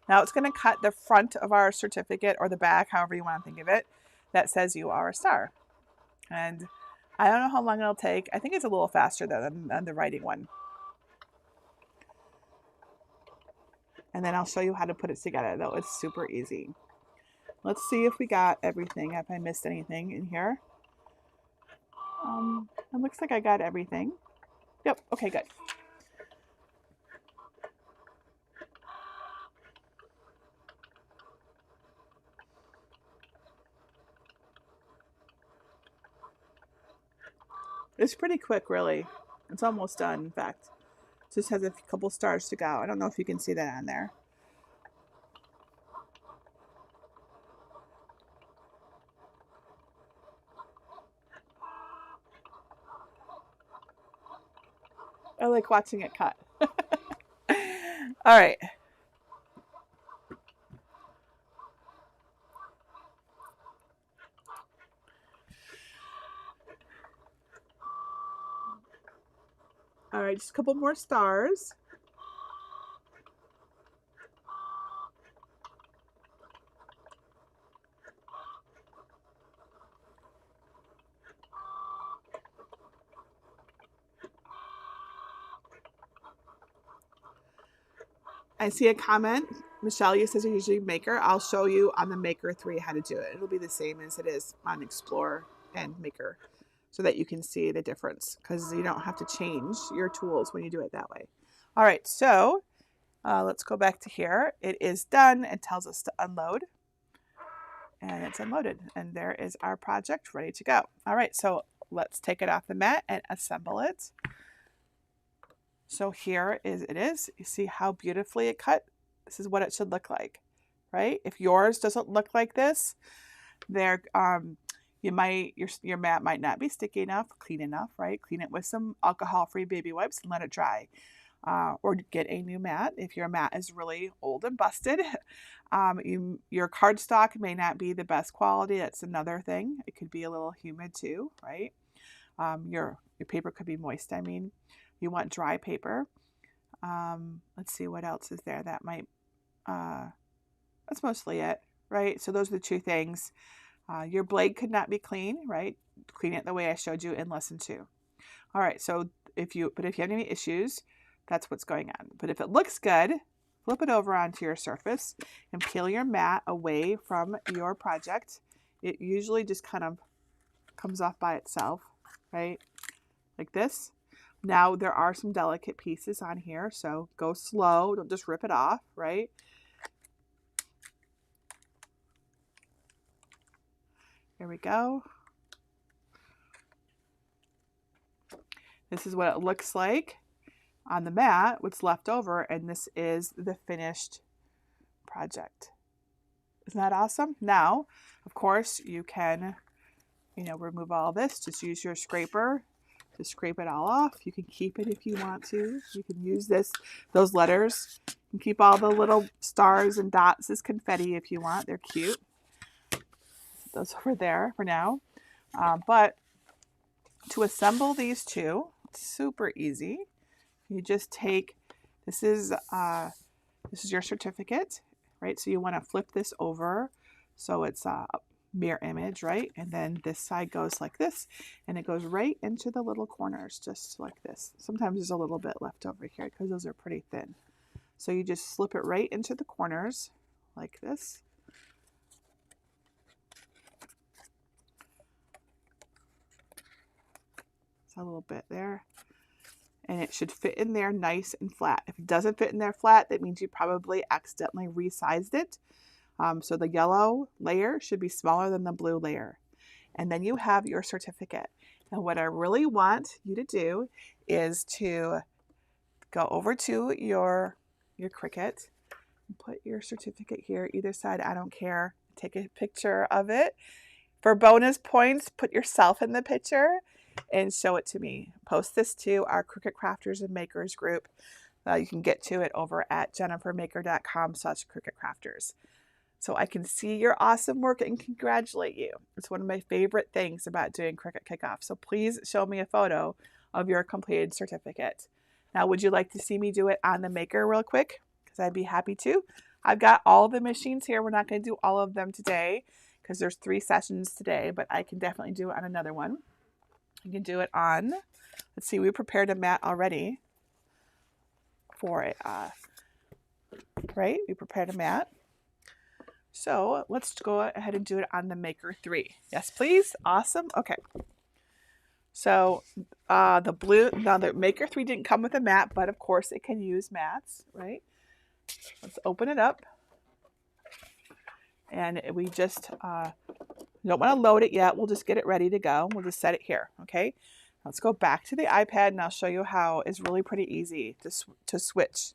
Now it's going to cut the front of our certificate, or the back, however you want to think of it, that says you are a star. And I don't know how long it'll take. I think it's a little faster than the writing one. And then I'll show you how to put it together, though. It's super easy. Let's see if we got everything, if I missed anything in here. It looks like I got everything. Yep, okay, good. It's pretty quick, really. It's almost done, in fact. It just has a couple stars to go. I don't know if you can see that on there. I like watching it cut. All right. All right, just a couple more stars. I see a comment. Michelle, you says you're usually Maker. I'll show you on the Maker 3 how to do it. It'll be the same as it is on Explore and Maker, so that you can see the difference, because you don't have to change your tools when you do it that way. All right, so let's go back to here. It is done. It tells us to unload, and it's unloaded. And there is our project ready to go. All right, so let's take it off the mat and assemble it. So here it is. You see how beautifully it cut? This is what it should look like, right? If yours doesn't look like this, there your mat might not be sticky enough, clean enough, right? Clean it with some alcohol-free baby wipes and let it dry. Or get a new mat if your mat is really old and busted. Your cardstock may not be the best quality. That's another thing. It could be a little humid too, right? Your paper could be moist. I mean, you want dry paper. Let's see what else is there that might. That's mostly it, right? So those are the two things. Your blade could not be clean, right? Clean it the way I showed you in lesson 2. All right. So if you have any issues, that's what's going on. But if it looks good, flip it over onto your surface and peel your mat away from your project. It usually just kind of comes off by itself, right? Like this. Now there are some delicate pieces on here, so go slow. Don't just rip it off, right? There we go. This is what it looks like on the mat, what's left over, and this is the finished project. Isn't that awesome? Now, of course, you can, remove all this. Just use your scraper to scrape it all off. You can keep it if you want to. You can use those letters. You can keep all the little stars and dots as confetti if you want. They're cute. Those over there for now. But to assemble these two, it's super easy. You just take, this is your certificate, right? So you want to flip this over so it's a mirror image, right? And then this side goes like this, and it goes right into the little corners, just like this. Sometimes there's a little bit left over here because those are pretty thin. So you just slip it right into the corners like this. A little bit there, and it should fit in there nice and flat. If it doesn't fit in there flat, that means you probably accidentally resized it. So the yellow layer should be smaller than the blue layer. And then you have your certificate. And what I really want you to do is to go over to your Cricut and put your certificate here, either side, I don't care. Take a picture of it. For bonus points, put yourself in the picture and show it to me. Post this to our Cricut Crafters and Makers group. You can get to it over at jennifermaker.com/CricutCrafters. So I can see your awesome work and congratulate you. It's one of my favorite things about doing Cricut Kickoff. So please show me a photo of your completed certificate. Now, would you like to see me do it on the Maker real quick? Because I'd be happy to. I've got all the machines here. We're not going to do all of them today because there's 3 sessions today, but I can definitely do it on another one. You can do it on, let's see, we prepared a mat already for it, right? We prepared a mat. So let's go ahead and do it on the Maker 3. Yes, please. Awesome. Okay. So the Maker 3 didn't come with a mat, but of course it can use mats, right? Let's open it up. And we just don't want to load it yet. We'll just get it ready to go. We'll just set it here, okay? Let's go back to the iPad and I'll show you how it's really pretty easy to switch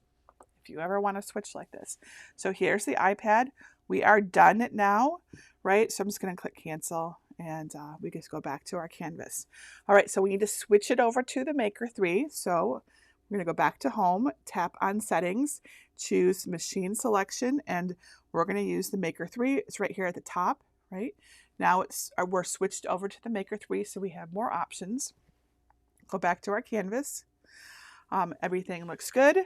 if you ever want to switch like this. So here's the iPad. We are done now, right? So I'm just going to click cancel and we just go back to our canvas. All right, so we need to switch it over to the Maker 3. So we're going to go back to home, tap on settings, choose machine selection, and we're going to use the Maker 3. It's right here at the top, right? Now we're switched over to the Maker 3, so we have more options. Go back to our canvas. Everything looks good.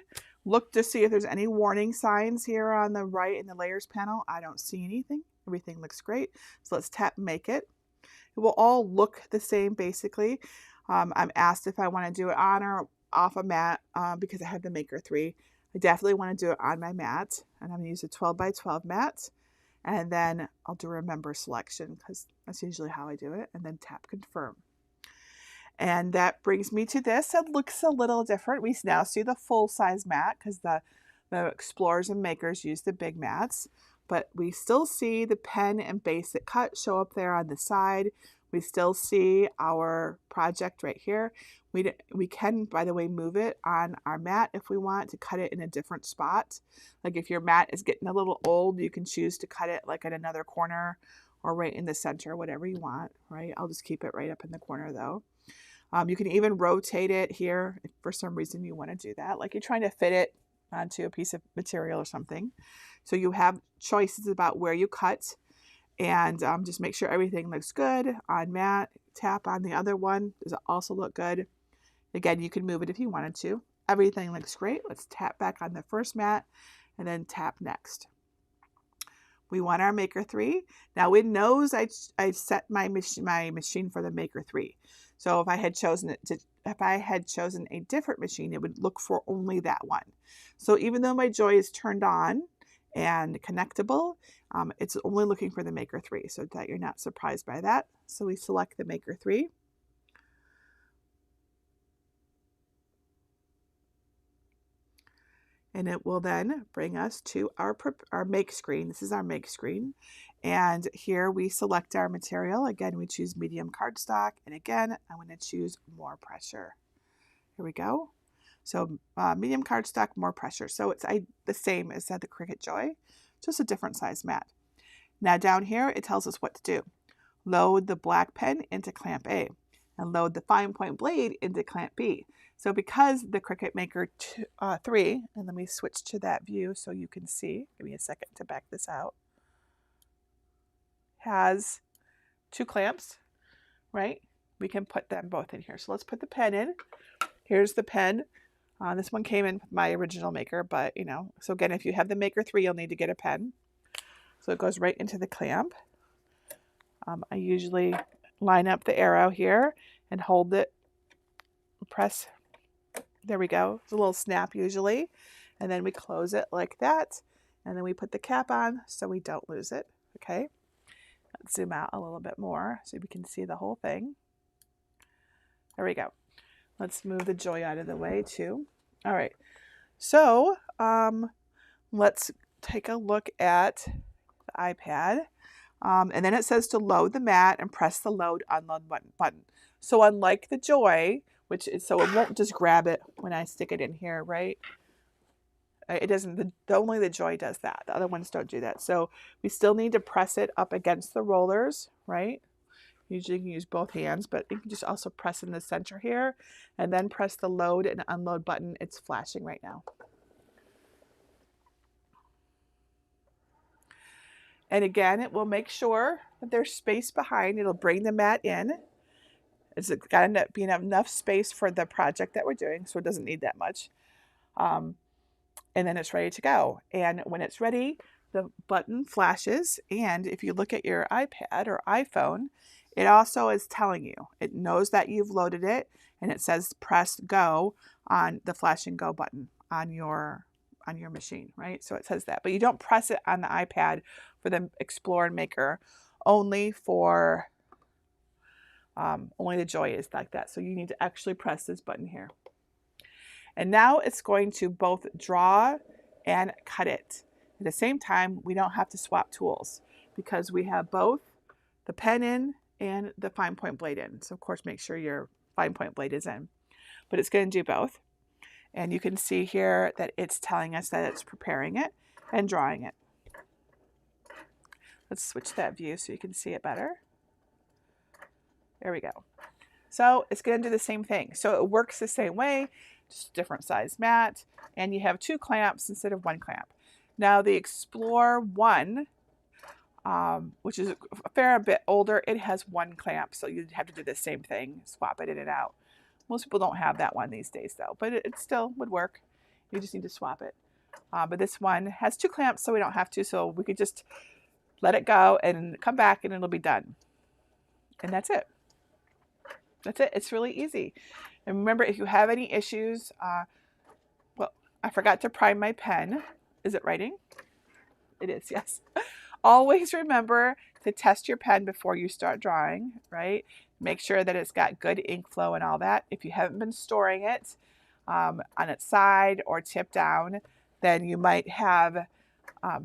Look to see if there's any warning signs here on the right in the layers panel. I don't see anything. Everything looks great. So let's tap Make It. It will all look the same basically. I'm asked if I want to do it on or off a mat because I have the Maker 3. I definitely want to do it on my mat, and I'm going to use a 12x12 mat. And then I'll do Remember Selection because that's usually how I do it. And then tap Confirm. And that brings me to this. It looks a little different. We now see the full-size mat because the Explorers and Makers use the big mats. But we still see the pen and basic cut show up there on the side. We still see our project right here. We can, by the way, move it on our mat if we want to cut it in a different spot. Like if your mat is getting a little old, you can choose to cut it like at another corner or right in the center, whatever you want, right? I'll just keep it right up in the corner though. You can even rotate it here if for some reason you want to do that, like you're trying to fit it onto a piece of material or something. So you have choices about where you cut, and just make sure everything looks good on mat. Tap on the other one. Does it also look good? Again, you can move it if you wanted to. Everything looks great. Let's tap back on the first mat and then tap Next. We want our Maker 3. Now it knows I set my machine for the Maker 3. So if I had chosen a different machine, it would look for only that one. So even though my Joy is turned on and connectable, it's only looking for the Maker 3, so that you're not surprised by that. So we select the Maker 3. And it will then bring us to our make screen. This is our make screen. And here we select our material. Again, we choose medium cardstock. And again, I'm going to choose more pressure. Here we go. So medium cardstock, more pressure. So it's the same as the Cricut Joy, just a different size mat. Now down here, it tells us what to do. Load the black pen into clamp A and load the fine point blade into clamp B. So because the Cricut Maker 3, and let me switch to that view so you can see, give me a second to back this out, has 2 clamps, right? We can put them both in here. So let's put the pen in. Here's the pen. This one came in with my original Maker, but you know, so again, if you have the Maker 3, you'll need to get a pen. So it goes right into the clamp. I usually line up the arrow here and hold it, press. There we go. It's a little snap usually. And then we close it like that. And then we put the cap on so we don't lose it. Okay. Let's zoom out a little bit more so we can see the whole thing. There we go. Let's move the Joy out of the way too. All right. So let's take a look at the iPad. And then it says to load the mat and press the load unload button. So unlike the Joy, which is, so it won't just grab it when I stick it in here, right? It doesn't, only the Joy does that. The other ones don't do that. So we still need to press it up against the rollers, right? Usually you can use both hands, but you can just also press in the center here and then press the load and unload button. It's flashing right now. And again, it will make sure that there's space behind. It'll bring the mat in. It's got to end up being enough space for the project that we're doing, so it doesn't need that much. And then it's ready to go. And when it's ready, the button flashes. And if you look at your iPad or iPhone, it also is telling you. It knows that you've loaded it, and it says press go on the flashing go button on your machine, right? So it says that. But you don't press it on the iPad for the Explore and Maker, only for only the Joy is like that. So you need to actually press this button here. And now it's going to both draw and cut it. At the same time, we don't have to swap tools because we have both the pen in and the fine point blade in. So of course, make sure your fine point blade is in. But it's going to do both. And you can see here that it's telling us that it's preparing it and drawing it. Let's switch that view so you can see it better. There we go. So it's going to do the same thing. So it works the same way, just different size mat, and you have 2 clamps instead of 1 clamp. Now the Explore 1, which is a fair bit older, it has 1 clamp, so you'd have to do the same thing, swap it in and out. Most people don't have that one these days though, but it still would work. You just need to swap it. But this one has 2 clamps, so we don't have to, so we could just let it go and come back and it'll be done. And that's it. That's it. It's really easy. And remember, if you have any issues, well, I forgot to prime my pen. Is it writing? It is, yes. Always remember to test your pen before you start drawing, right? Make sure that it's got good ink flow and all that. If you haven't been storing it on its side or tip down, then you might have,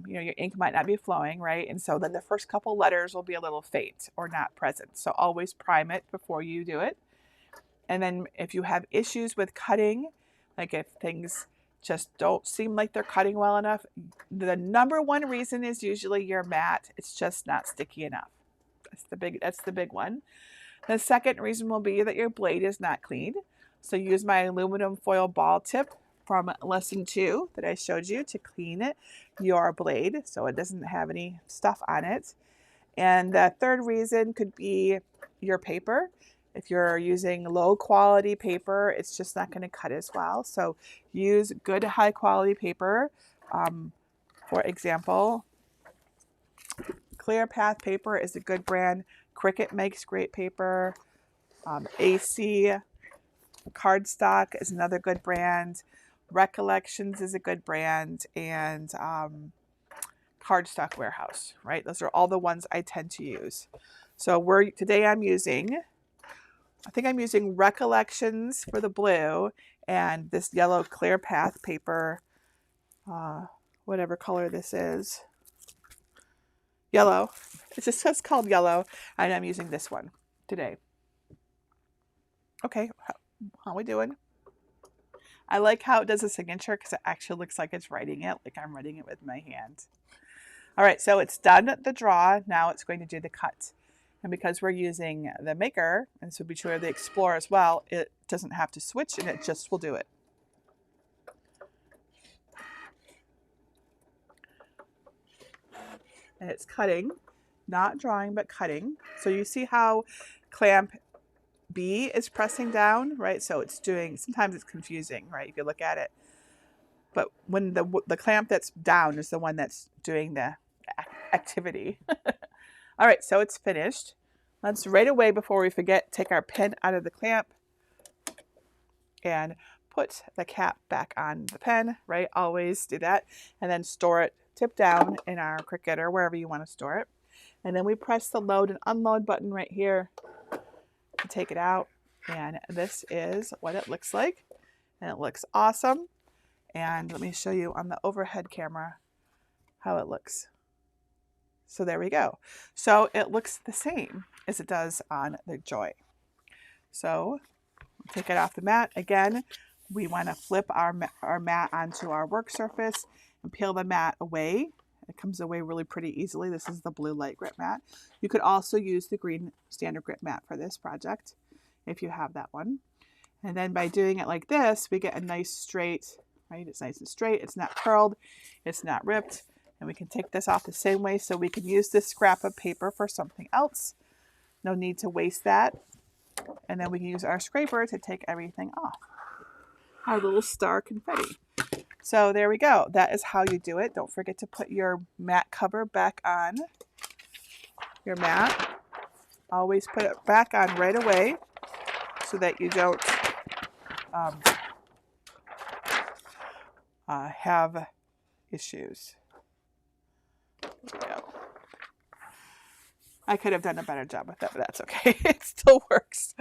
you know, your ink might not be flowing, right? And so then the first couple letters will be a little faint or not present. So always prime it before you do it. And then if you have issues with cutting, like if things just don't seem like they're cutting well enough, the #1 reason is usually your mat. It's just not sticky enough. That's the big one. The second reason will be that your blade is not clean. So use my aluminum foil ball tip from lesson 2 that I showed you to clean your blade so it doesn't have any stuff on it. And the third reason could be your paper. If you're using low quality paper, it's just not going to cut as well. So use good high quality paper. For example, Clear Path paper is a good brand. Cricut makes great paper. AC Cardstock is another good brand. Recollections is a good brand. And Cardstock Warehouse, right? Those are all the ones I tend to use. So today I'm using, I think I'm using Recollections for the blue and this yellow Clear Path paper, whatever color this is. Yellow. It just says called yellow, and I'm using this one today. Okay, how are we doing? I like how it does a signature because it actually looks like it's writing it, like I'm writing it with my hand. All right, so it's done the draw. Now it's going to do the cut. And because we're using the Maker, and this would be true of the Explorer as well, it doesn't have to switch and it just will do it. And it's cutting, not drawing, but cutting. So you see how clamp B is pressing down, right? So it's doing, sometimes it's confusing, right? You can look at it. But when the clamp that's down is the one that's doing the activity. All right, so it's finished. Let's right away, before we forget, take our pen out of the clamp and put the cap back on the pen, right? Always do that. And then store it tip down in our Cricut or wherever you want to store it. And then we press the load and unload button right here to take it out. And this is what it looks like. And it looks awesome. And let me show you on the overhead camera how it looks. So there we go. So it looks the same as it does on the Joy. So take it off the mat. Again, we want to flip our mat onto our work surface and peel the mat away. It comes away really pretty easily. This is the blue light grip mat. You could also use the green standard grip mat for this project if you have that one. And then by doing it like this, we get a nice straight, right? It's nice and straight. It's not curled. It's not ripped. And we can take this off the same way, so we can use this scrap of paper for something else. No need to waste that. And then we can use our scraper to take everything off. Our little star confetti. So there we go. That is how you do it. Don't forget to put your mat cover back on your mat. Always put it back on right away so that you don't have issues. I could have done a better job with that, but that's okay. It still works.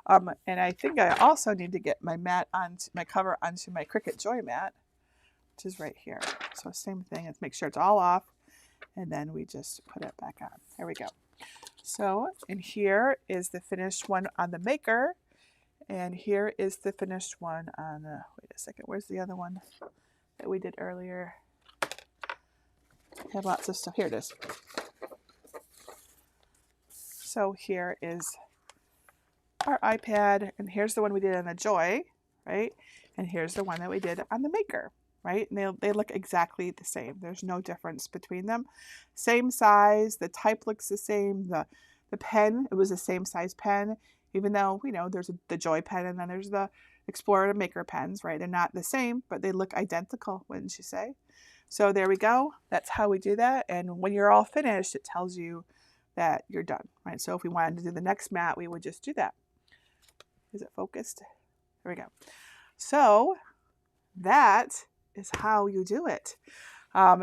And I think I also need to get my mat onto my cover onto my Cricut Joy mat, which is right here. So same thing. Let's make sure it's all off, and then we just put it back on. There we go. So, and here is the finished one on the Maker, and here is the finished one on the, wait a second, where's the other one that we did earlier? I have lots of stuff. Here it is. So here is our iPad, and here's the one we did on the Joy, right? And here's the one that we did on the Maker, right? And they look exactly the same. There's no difference between them. Same size, the type looks the same, the pen, it was the same size pen, even though, you know, there's the Joy pen and then there's the Explorer and Maker pens, right? They're not the same, but they look identical, wouldn't you say? So there we go. That's how we do that. And when you're all finished, it tells you that you're done, right? So if we wanted to do the next mat, we would just do that. Is it focused? There we go. So that is how you do it.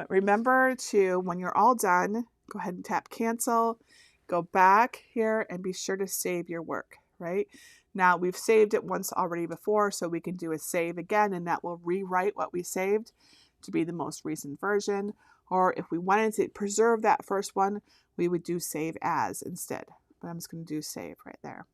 Remember to, when you're all done, go ahead and tap cancel, go back here and be sure to save your work, right? Now we've saved it once already before, so we can do a save again, and that will rewrite what we saved to be the most recent version. Or if we wanted to preserve that first one, we would do save as instead. But I'm just going to do save right there.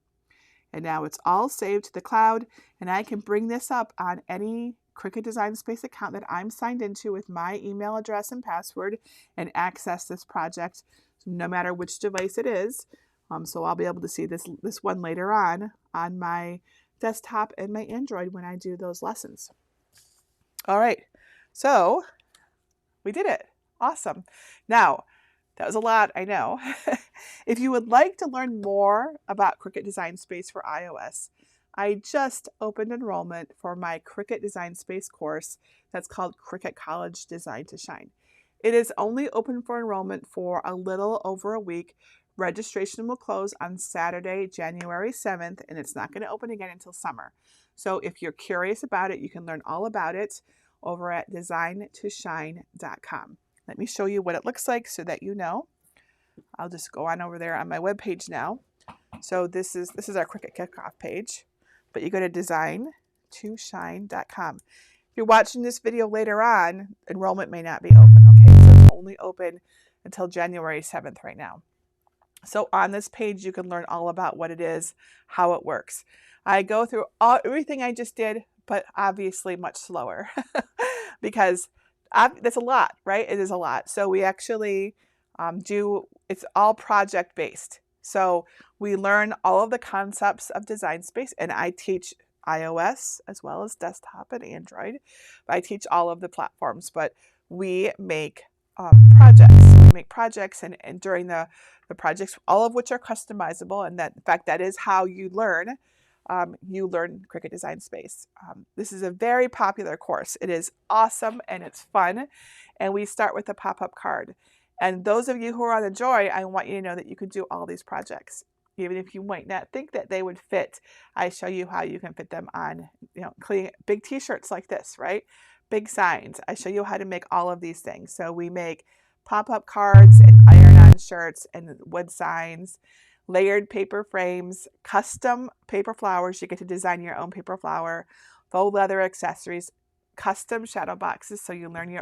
And now it's all saved to the cloud, and I can bring this up on any Cricut Design Space account that I'm signed into with my email address and password and access this project no matter which device it is. So I'll be able to see this one later on my desktop and my Android when I do those lessons. All right, so we did it. Awesome. Now, that was a lot, I know. If you would like to learn more about Cricut Design Space for iOS, I just opened enrollment for my Cricut Design Space course that's called Cricut College Design to Shine. It is only open for enrollment for a little over a week. Registration will close on Saturday, January 7th, and it's not going to open again until summer. So if you're curious about it, you can learn all about it over at designtoshine.com. Let me show you what it looks like so that you know. I'll just go on over there on my web page now. So this is our Cricut Kickoff page, but you go to designtoshine.com. If you're watching this video later on, enrollment may not be open, okay? So it's only open until January 7th right now. So on this page, you can learn all about what it is, how it works. I go through everything I just did, but obviously much slower because That's a lot, right? It is a lot. So we actually it's all project based. So we learn all of the concepts of Design Space, and I teach iOS as well as desktop and Android. I teach all of the platforms, but we make projects. We make projects, and during the projects, all of which are customizable, and that in fact that is how you learn. You learn Cricut Design Space. This is a very popular course. It is awesome and it's fun, and we start with a pop-up card. And those of you who are on the Joy, I want you to know that you can do all these projects. Even if you might not think that they would fit, I show you how you can fit them on, big t-shirts like this, right? Big signs. I show you how to make all of these things. So we make pop-up cards and iron-on shirts and wood signs, layered paper frames, custom paper flowers. You get to design your own paper flower, faux leather accessories, custom shadow boxes. So you learn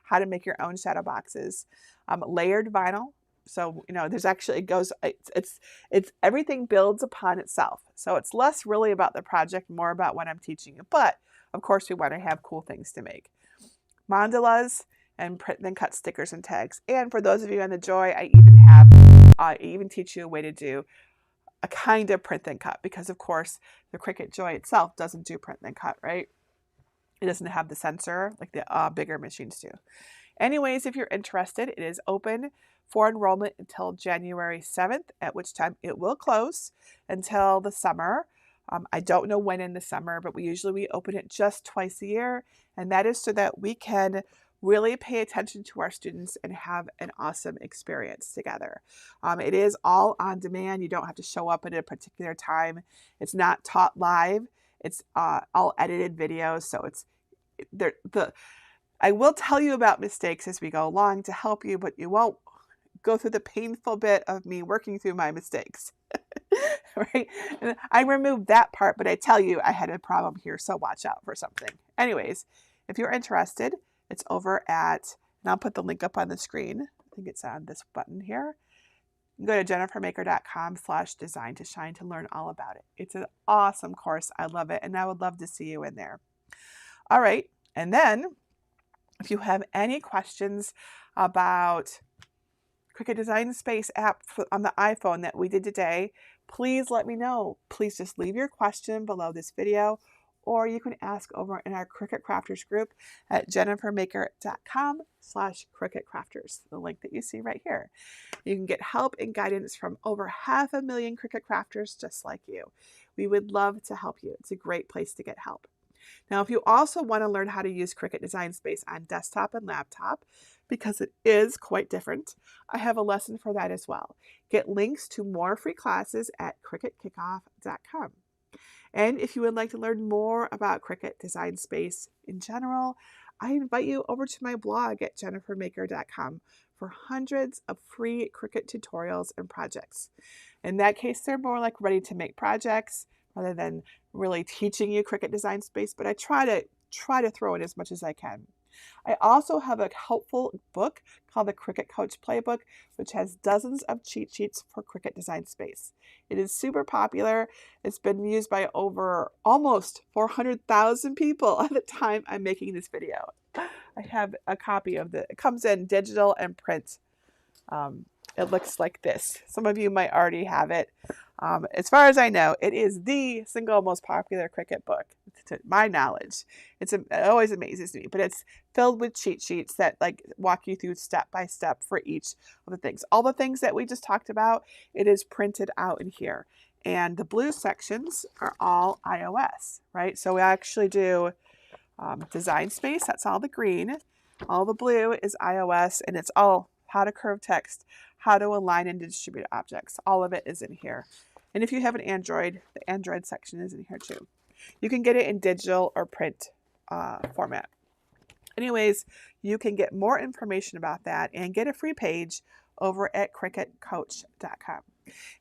how to make your own shadow boxes, layered vinyl. So, there's actually, it's everything builds upon itself. So it's less really about the project, more about what I'm teaching you. But of course we want to have cool things to make. Mandalas and print and cut stickers and tags. And for those of you on the Joy, I even teach you a way to do a kind of print and cut, because of course the Cricut Joy itself doesn't do print and cut, right? It doesn't have the sensor like the bigger machines do. Anyways, if you're interested, it is open for enrollment until January 7th, at which time it will close until the summer. I don't know when in the summer, but we open it just twice a year, and that is so that we can really pay attention to our students and have an awesome experience together. It is all on demand. You don't have to show up at a particular time. It's not taught live. It's all edited videos, so I will tell you about mistakes as we go along to help you, but you won't go through the painful bit of me working through my mistakes. Right? And I removed that part, but I tell you I had a problem here, so watch out for something. Anyways, if you're interested, it's over at, and I'll put the link up on the screen. I think it's on this button here. You can go to jennifermaker.com/design to shine to learn all about it. It's an awesome course. I love it, and I would love to see you in there. All right, and then if you have any questions about Cricut Design Space app on the iPhone that we did today, please let me know. Please just leave your question below this video, or you can ask over in our Cricut Crafters group at jennifermaker.com/CricutCrafters, the link that you see right here. You can get help and guidance from over 500,000 Cricut Crafters just like you. We would love to help you. It's a great place to get help. Now, if you also want to learn how to use Cricut Design Space on desktop and laptop, because it is quite different, I have a lesson for that as well. Get links to more free classes at CricutKickoff.com. And if you would like to learn more about Cricut Design Space in general, I invite you over to my blog at jennifermaker.com for hundreds of free Cricut tutorials and projects. In that case, they're more like ready to make projects rather than really teaching you Cricut Design Space, but I try to throw in as much as I can. I also have a helpful book called the Cricut Coach Playbook, which has dozens of cheat sheets for Cricut Design Space. It is super popular. It's been used by over almost 400,000 people at the time I'm making this video. I have a copy of it comes in digital and print. It looks like this. Some of you might already have it. As far as I know, it is the single most popular Cricut book, to my knowledge. It always amazes me, but it's filled with cheat sheets that walk you through step by step for each of the things. All the things that we just talked about, it is printed out in here. And the blue sections are all iOS, right? So we actually do Design Space, that's all the green. All the blue is iOS, and it's all how to curve text, how to align and distribute objects. All of it is in here. And if you have an Android, the Android section is in here too. You can get it in digital or print format. Anyways, you can get more information about that and get a free page over at CricutCoach.com.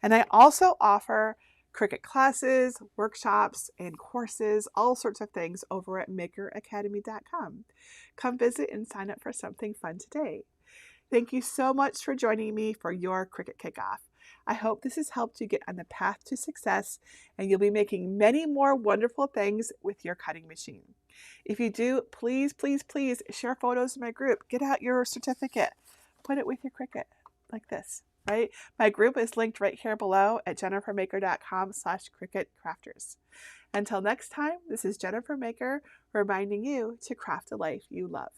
And I also offer Cricut classes, workshops, and courses, all sorts of things over at MakerAcademy.com. Come visit and sign up for something fun today. Thank you so much for joining me for your Cricut Kickoff. I hope this has helped you get on the path to success, and you'll be making many more wonderful things with your cutting machine. If you do, please, please, please share photos in my group. Get out your certificate. Put it with your Cricut like this, right? My group is linked right here below at jennifermaker.com/CricutCrafters. Until next time, this is Jennifer Maker reminding you to craft a life you love.